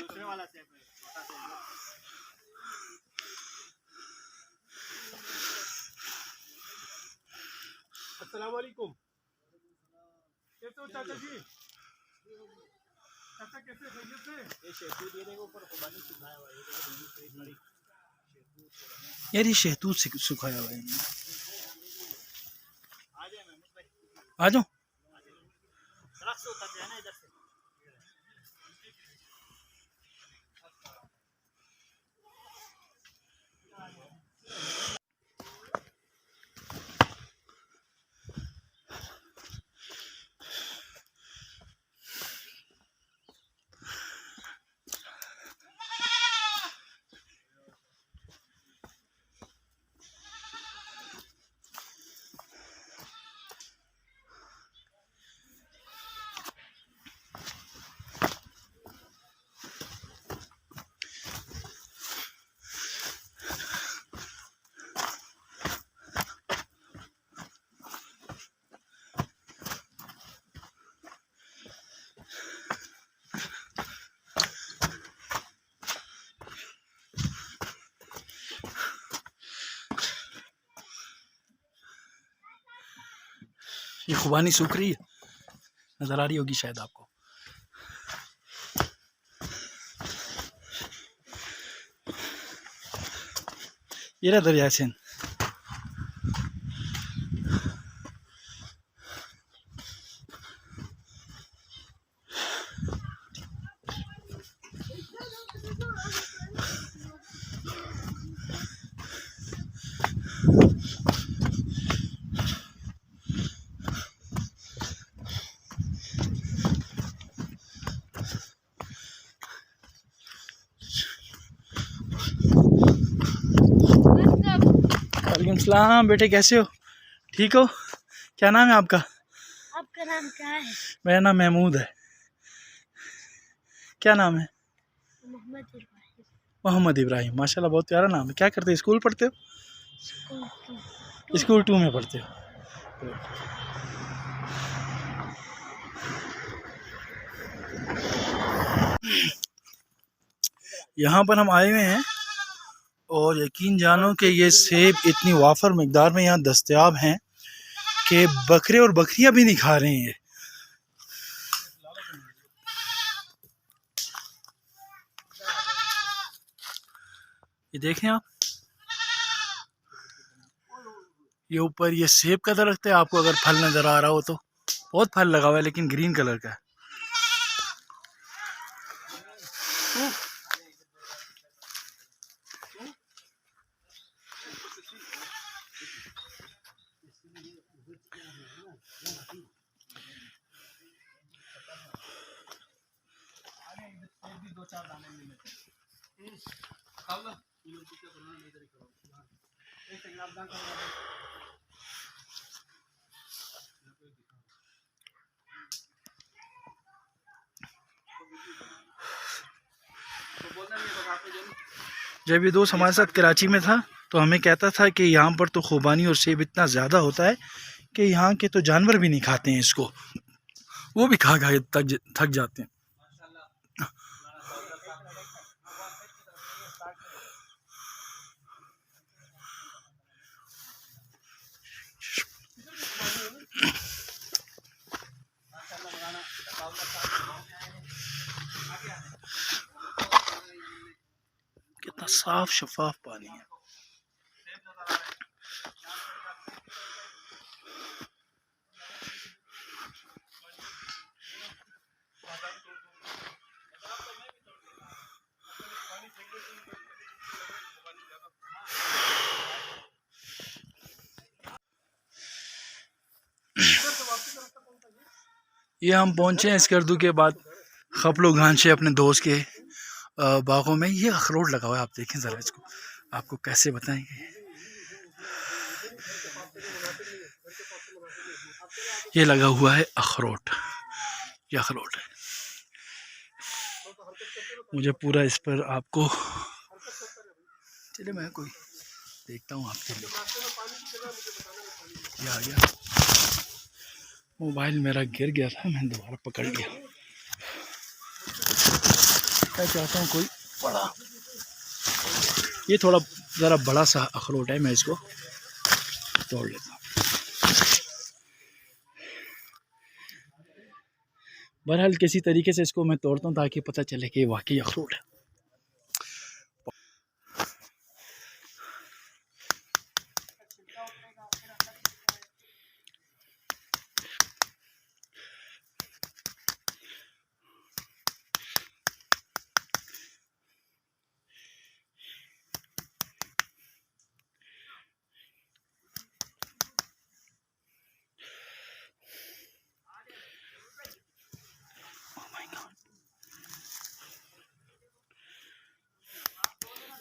दूसरे वाला सेब है, छोटा सेब। अस्सलाम वालेकुम। कैसे हो चाचा जी? चाचा कैसे, खैरियत से? ये शहतूत ये देखो ऊपर खुबानी सुखाया हुआ है। ये देखो बड़ी यार ये शहतूत सुखाया हुआ है। आ जाए महमूद भाई, आ जाओ। सड़क से उतर जाए ना इधर से। ये खुबानी सूख रही है, नज़र आ रही होगी शायद आपको। ये रहा दरिया सिंध। वालेकुम सलाम बेटे, कैसे हो? ठीक हो? क्या नाम है आपका? आपका नाम क्या है? मेरा नाम महमूद है। क्या नाम है? मोहम्मद इब्राहिम। मोहम्मद इब्राहिम, माशाल्लाह बहुत प्यारा नाम है। क्या करते हो? स्कूल पढ़ते हो? स्कूल स्कूल 2 में पढ़ते हो। यहाँ पर हम आए हुए हैं और यकीन जानो कि ये सेब इतनी वाफर मिकदार में यहाँ दस्तयाब हैं कि बकरे और बकरियां भी नहीं खा रहे हैं। ये देखें आप, ये ऊपर ये सेब का दरख्त है। आपको अगर फल नजर आ रहा हो तो बहुत फल लगा हुआ है, लेकिन ग्रीन कलर का है। जब ये दोस्त हमारे साथ कराची में था तो हमें कहता था कि यहाँ पर तो खुबानी और सेब इतना ज़्यादा होता है कि यहाँ के तो जानवर भी नहीं खाते हैं इसको, वो भी खा खा के थक जाते हैं। कितना साफ शफाफ पानी है। ये हम पहुंचे हैं स्कर्दू के बाद खपलो घांचे अपने दोस्त के बागों में। ये अखरोट लगा हुआ है, आप देखें ज़रा इसको, आपको कैसे बताएंगे। ये लगा हुआ है अखरोट, ये अखरोट है। मुझे पूरा इस पर आपको, चलिए मैं कोई देखता हूँ आपके लिए। ये आ गया, मोबाइल मेरा गिर गया था, मैं दोबारा पकड़ लिया। मैं चाहता हूँ कोई बड़ा, ये थोड़ा ज़रा बड़ा सा अखरोट है, मैं इसको तोड़ लेता हूँ। बहरहाल किसी तरीके से इसको मैं तोड़ता हूँ ताकि पता चले कि ये वाकई अखरोट है।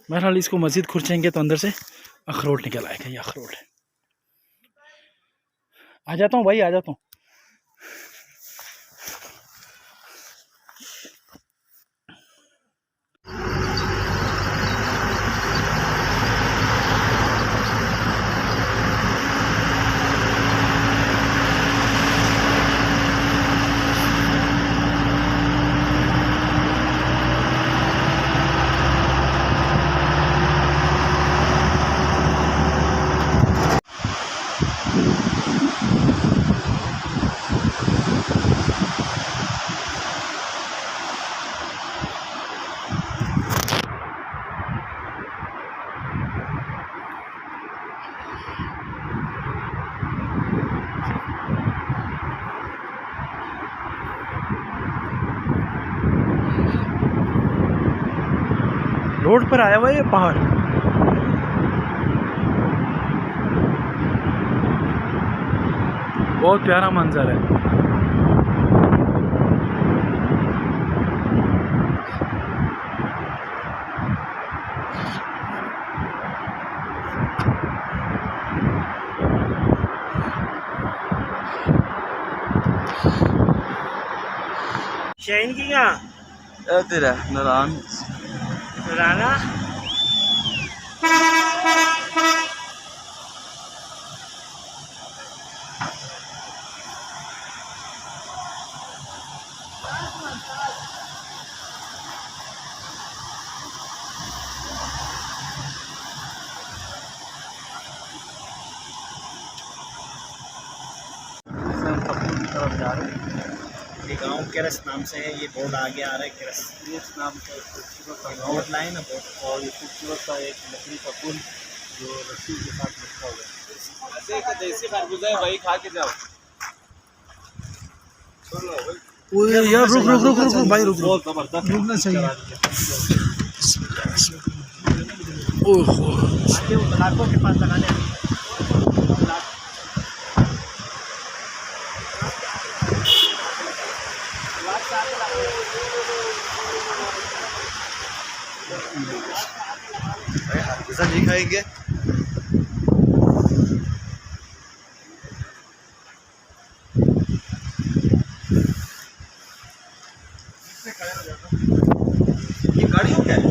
बहरहाल इसको मज़ीद खुरचेंगे तो अंदर से अखरोट निकल आएगा। ये अखरोट है। आ जाता हूँ भाई, आ जाता हूँ। रोड पर आया हुआ है ये पहाड़। बहुत प्यारा मंजर है। शाहीन की कहाँ तेरा नारायण राना ये गाँव केरस नाम से है। ये बोर्ड आगे आ रहा है केरस इस नाम का खूबसूरत सा गाँव बोर्ड लाइन है बोर्ड। और ये खूबसूरत सा एक लकड़ी का पुल जो रस्सी के साथ लटका हुआ है। देसी खरबूजा है वही खा के जाओ। यार रुक रुक रुक रुक भाई रुक रुक। बहुत जबरदस्त रुकना चाहिए। ओहो आगे वो ब्लाकों के पास लगाने हैं। खरबूजा नहीं खाएंगे। ये गाड़ी हो क्या है?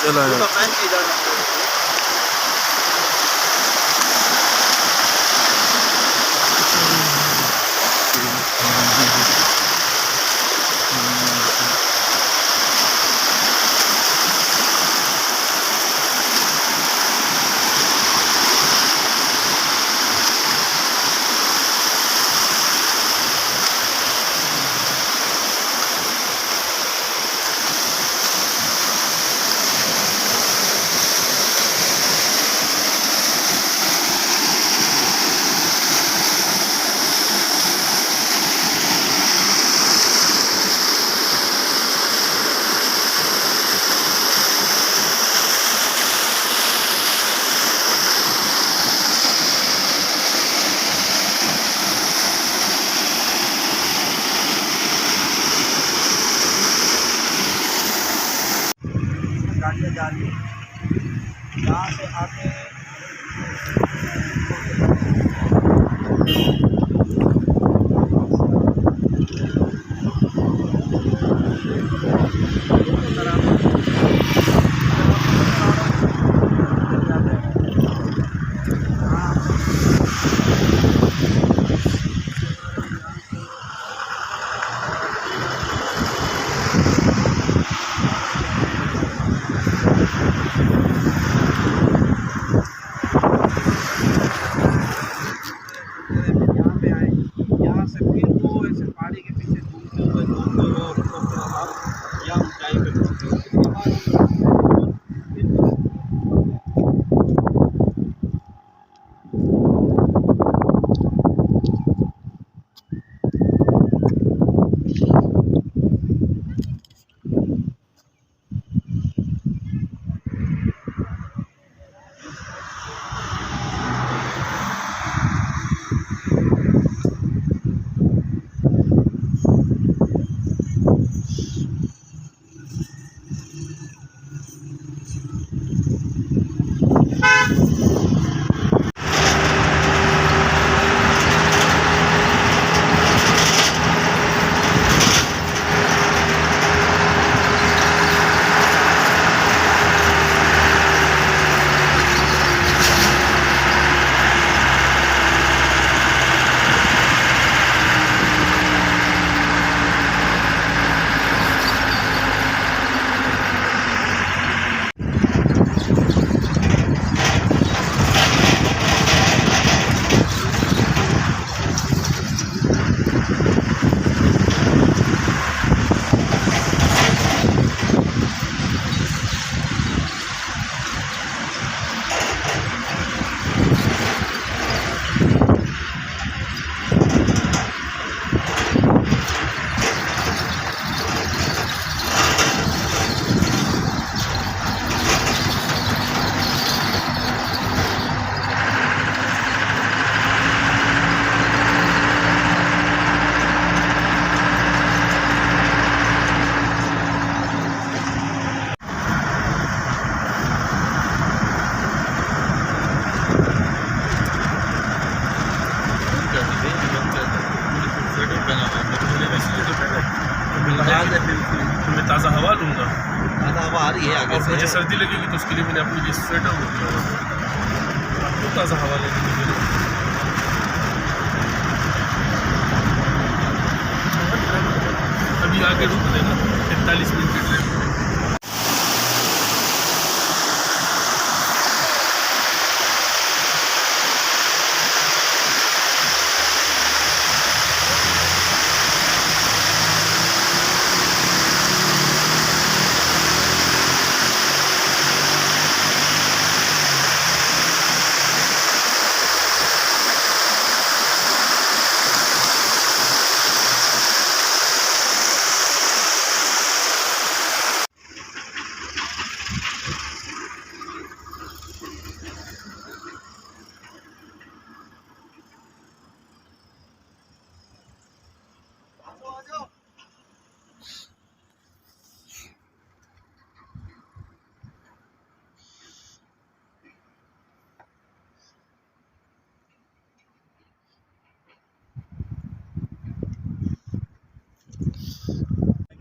चला यार। डाली, यहाँ से आके यहाँ से फिर वो ऐसे पहाड़ी के पीछे घूमते हुए यहाँ ऊंचाई पे पहुंचे। उसके मैं ताज़ा हवा लूँगा हवा आ रही है आगे और मुझे सर्दी लगेगी तो उसके लिए मैंने अपने लिए स्वेटर ले लिया तो ताज़ा हवा लगेगी मुझे। अभी आगे रुक देना 45 मिनट की ट्रेन।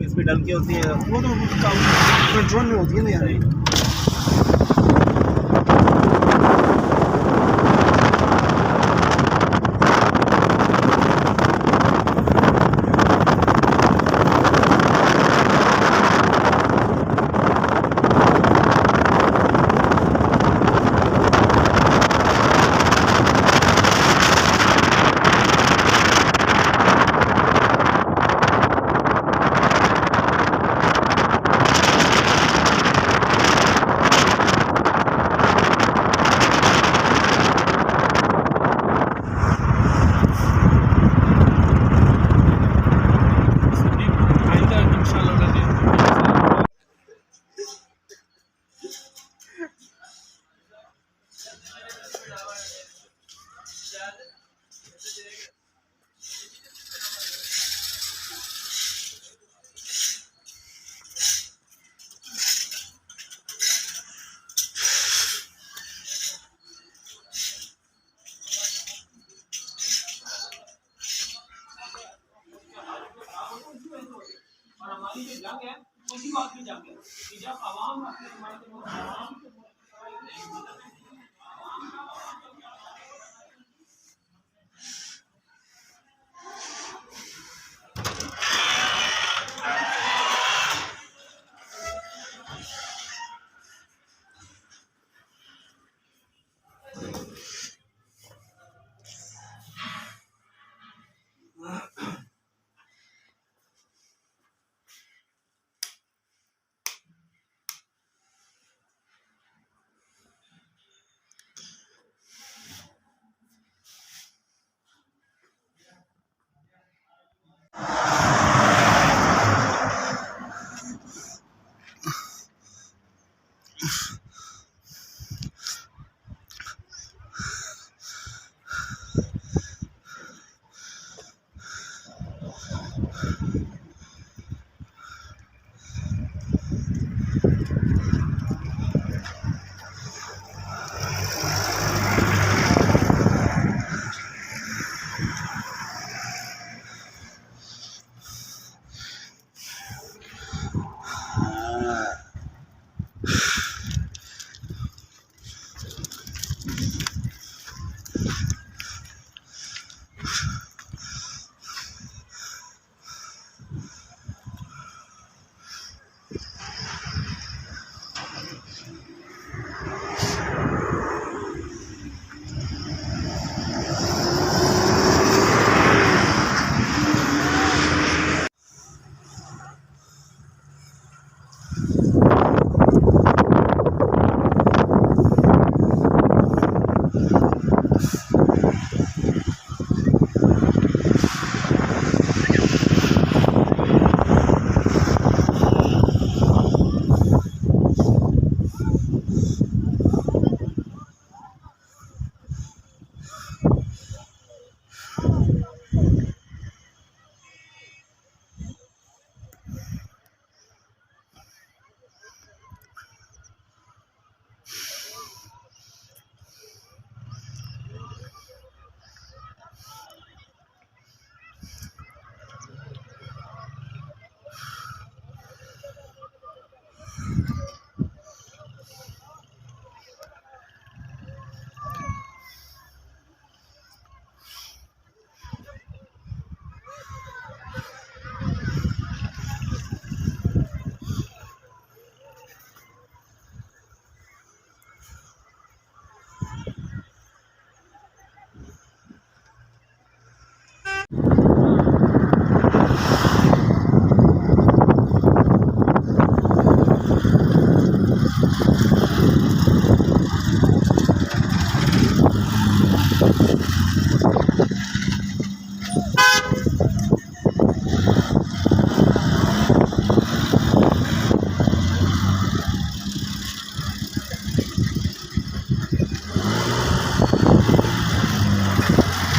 इसमें डल के होती है वो तो ड्रोन में होती है ना यार।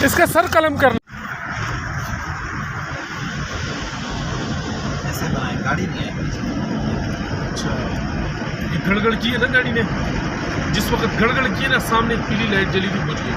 इसका सर कलम करना। ऐसे बनाए, गाड़ी नहीं है। अच्छा, ये गड़गड़ की है ना गाड़ी ने, जिस वक्त गड़गड़ की है ना, सामने पीली लाइट जली थी, बुझ गई।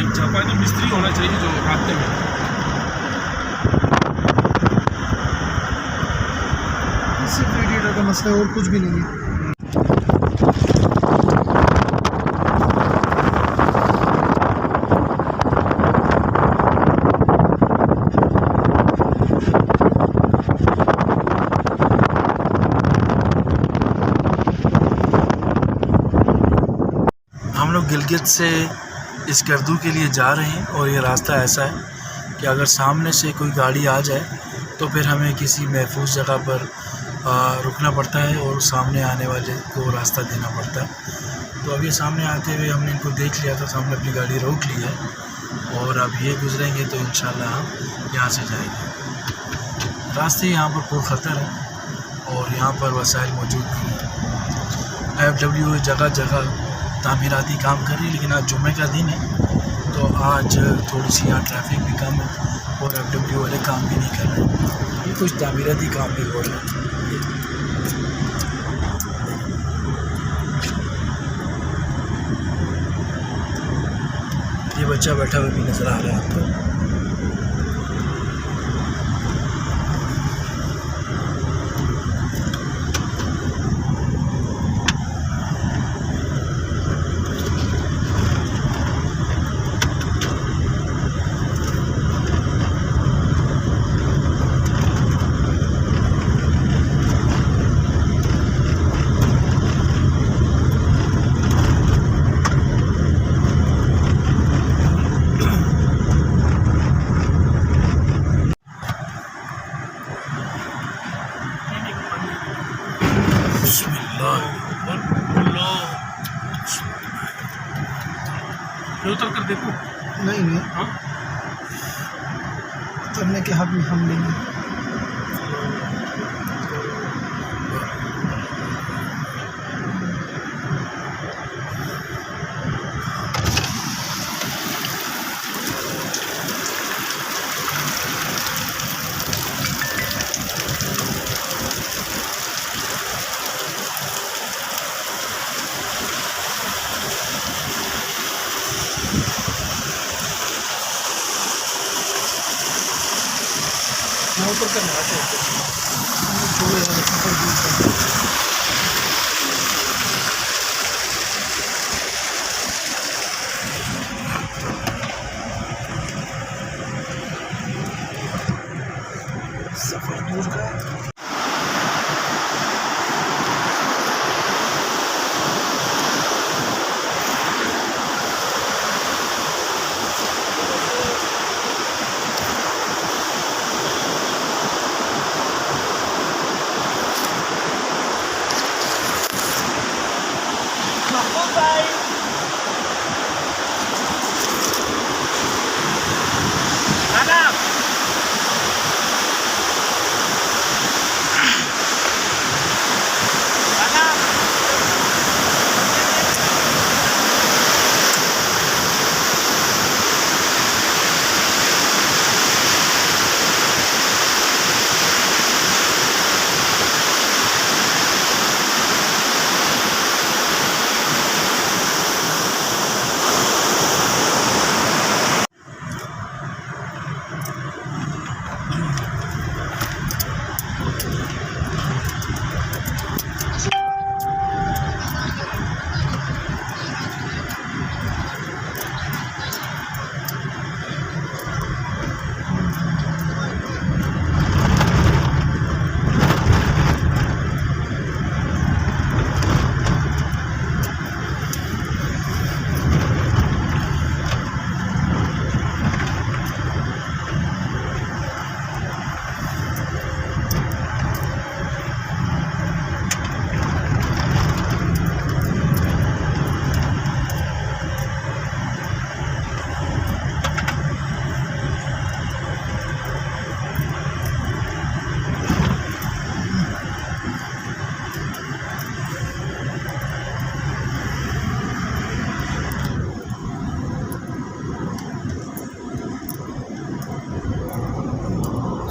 एक जापानी मिस्त्री होना चाहिए जो रास्ते में सिर्फ रेडिएटर का मसला है और कुछ भी नहीं है। हम लोग गिलगित से स्कर्दू के लिए जा रहे हैं और ये रास्ता ऐसा है कि अगर सामने से कोई गाड़ी आ जाए तो फिर हमें किसी महफूज जगह पर रुकना पड़ता है और सामने आने वाले को रास्ता देना पड़ता है। तो अभी सामने आते हुए हमने इनको देख लिया था, सामने अपनी गाड़ी रोक ली है और अब ये गुजरेंगे तो इंशाल्लाह हम यहाँ से जाएंगे। रास्ते यहाँ पर पुरखतर है और यहाँ पर वसाइल मौजूद नहीं है। FW जगह जगह तामीराती काम कर रही है, लेकिन आज जुम्मे का दिन है तो आज थोड़ी सी यहाँ ट्रैफिक भी कम है और FW वाले काम भी नहीं कर रहे, ये कुछ तामीराती काम भी हो रहा है। ये बच्चा बैठा हुआ भी नज़र आ रहा है आपको। उतर कर देखो। नहीं नहीं, हाँ उतरने के हक में हम नहीं हैं। ऊपर का नहाते हैं छोड़ो यार, ऊपर दूर का। सफर दूर का है।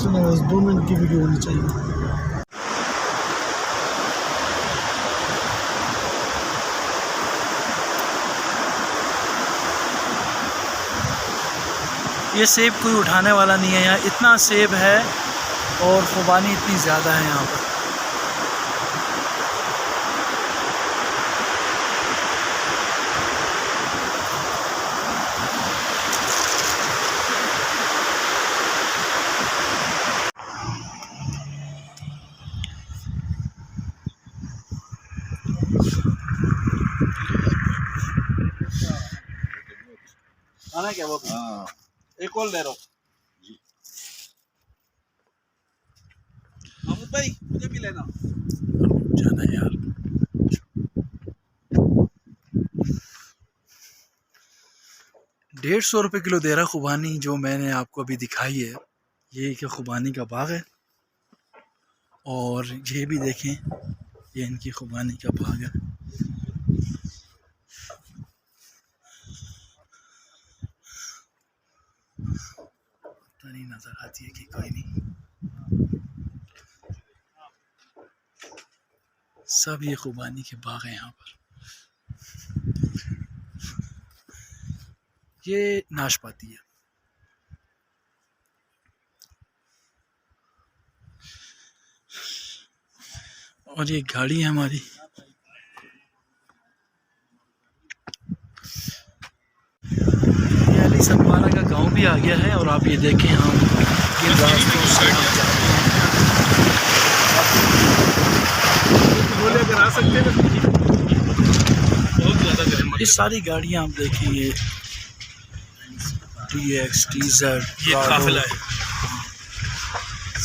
चलो बस 2 मिनट की वीडियो होनी चाहिए। ये सेब कोई उठाने वाला नहीं है, यहाँ इतना सेब है और खुबानी इतनी ज़्यादा है यहाँ पर। आना क्या वो? हाँ, एक कॉल दे रहा हूँ जी। महमूद भाई मुझे भी लेना जाना यार। ₹150 किलो दे रहा खुबानी, जो मैंने आपको अभी दिखाई है। ये एक खुबानी का बाग है और ये भी देखें, ये इनकी खुबानी का बाग है। पता नहीं नजर आती है कि कोई नहीं। सब ये खुबानी के बाग हैं यहाँ पर। ये नाशपाती है। और ये गाड़ी है हमारी। ये अली सतवारा का गांव भी आ गया है। और आप ये देखें हम ये रास्तों से हम जा रहे हैं। बोले अगर आ सकते हैं बहुत ज़्यादा गर्म ये सारी गाड़ियाँ आप देखें, ये TX TZ ये काफिला है।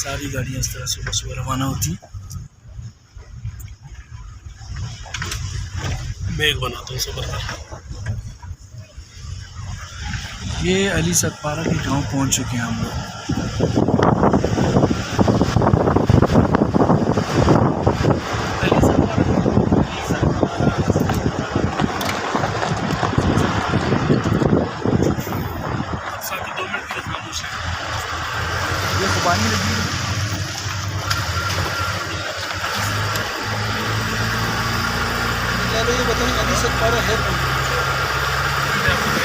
सारी गाड़ियाँ इस तरह सुबह सुबह रवाना होती हैं। मैं एक बनाता हूँ सबर कर। ये अली सतपारा के गांव पहुंच चुके हैं हम लोग। अली सतपारा साथ ही 2 मिनट के लिए खामोश है। ये खुबानी लगी है। ये बताइए अली सतपारा है कौन? मैं आपको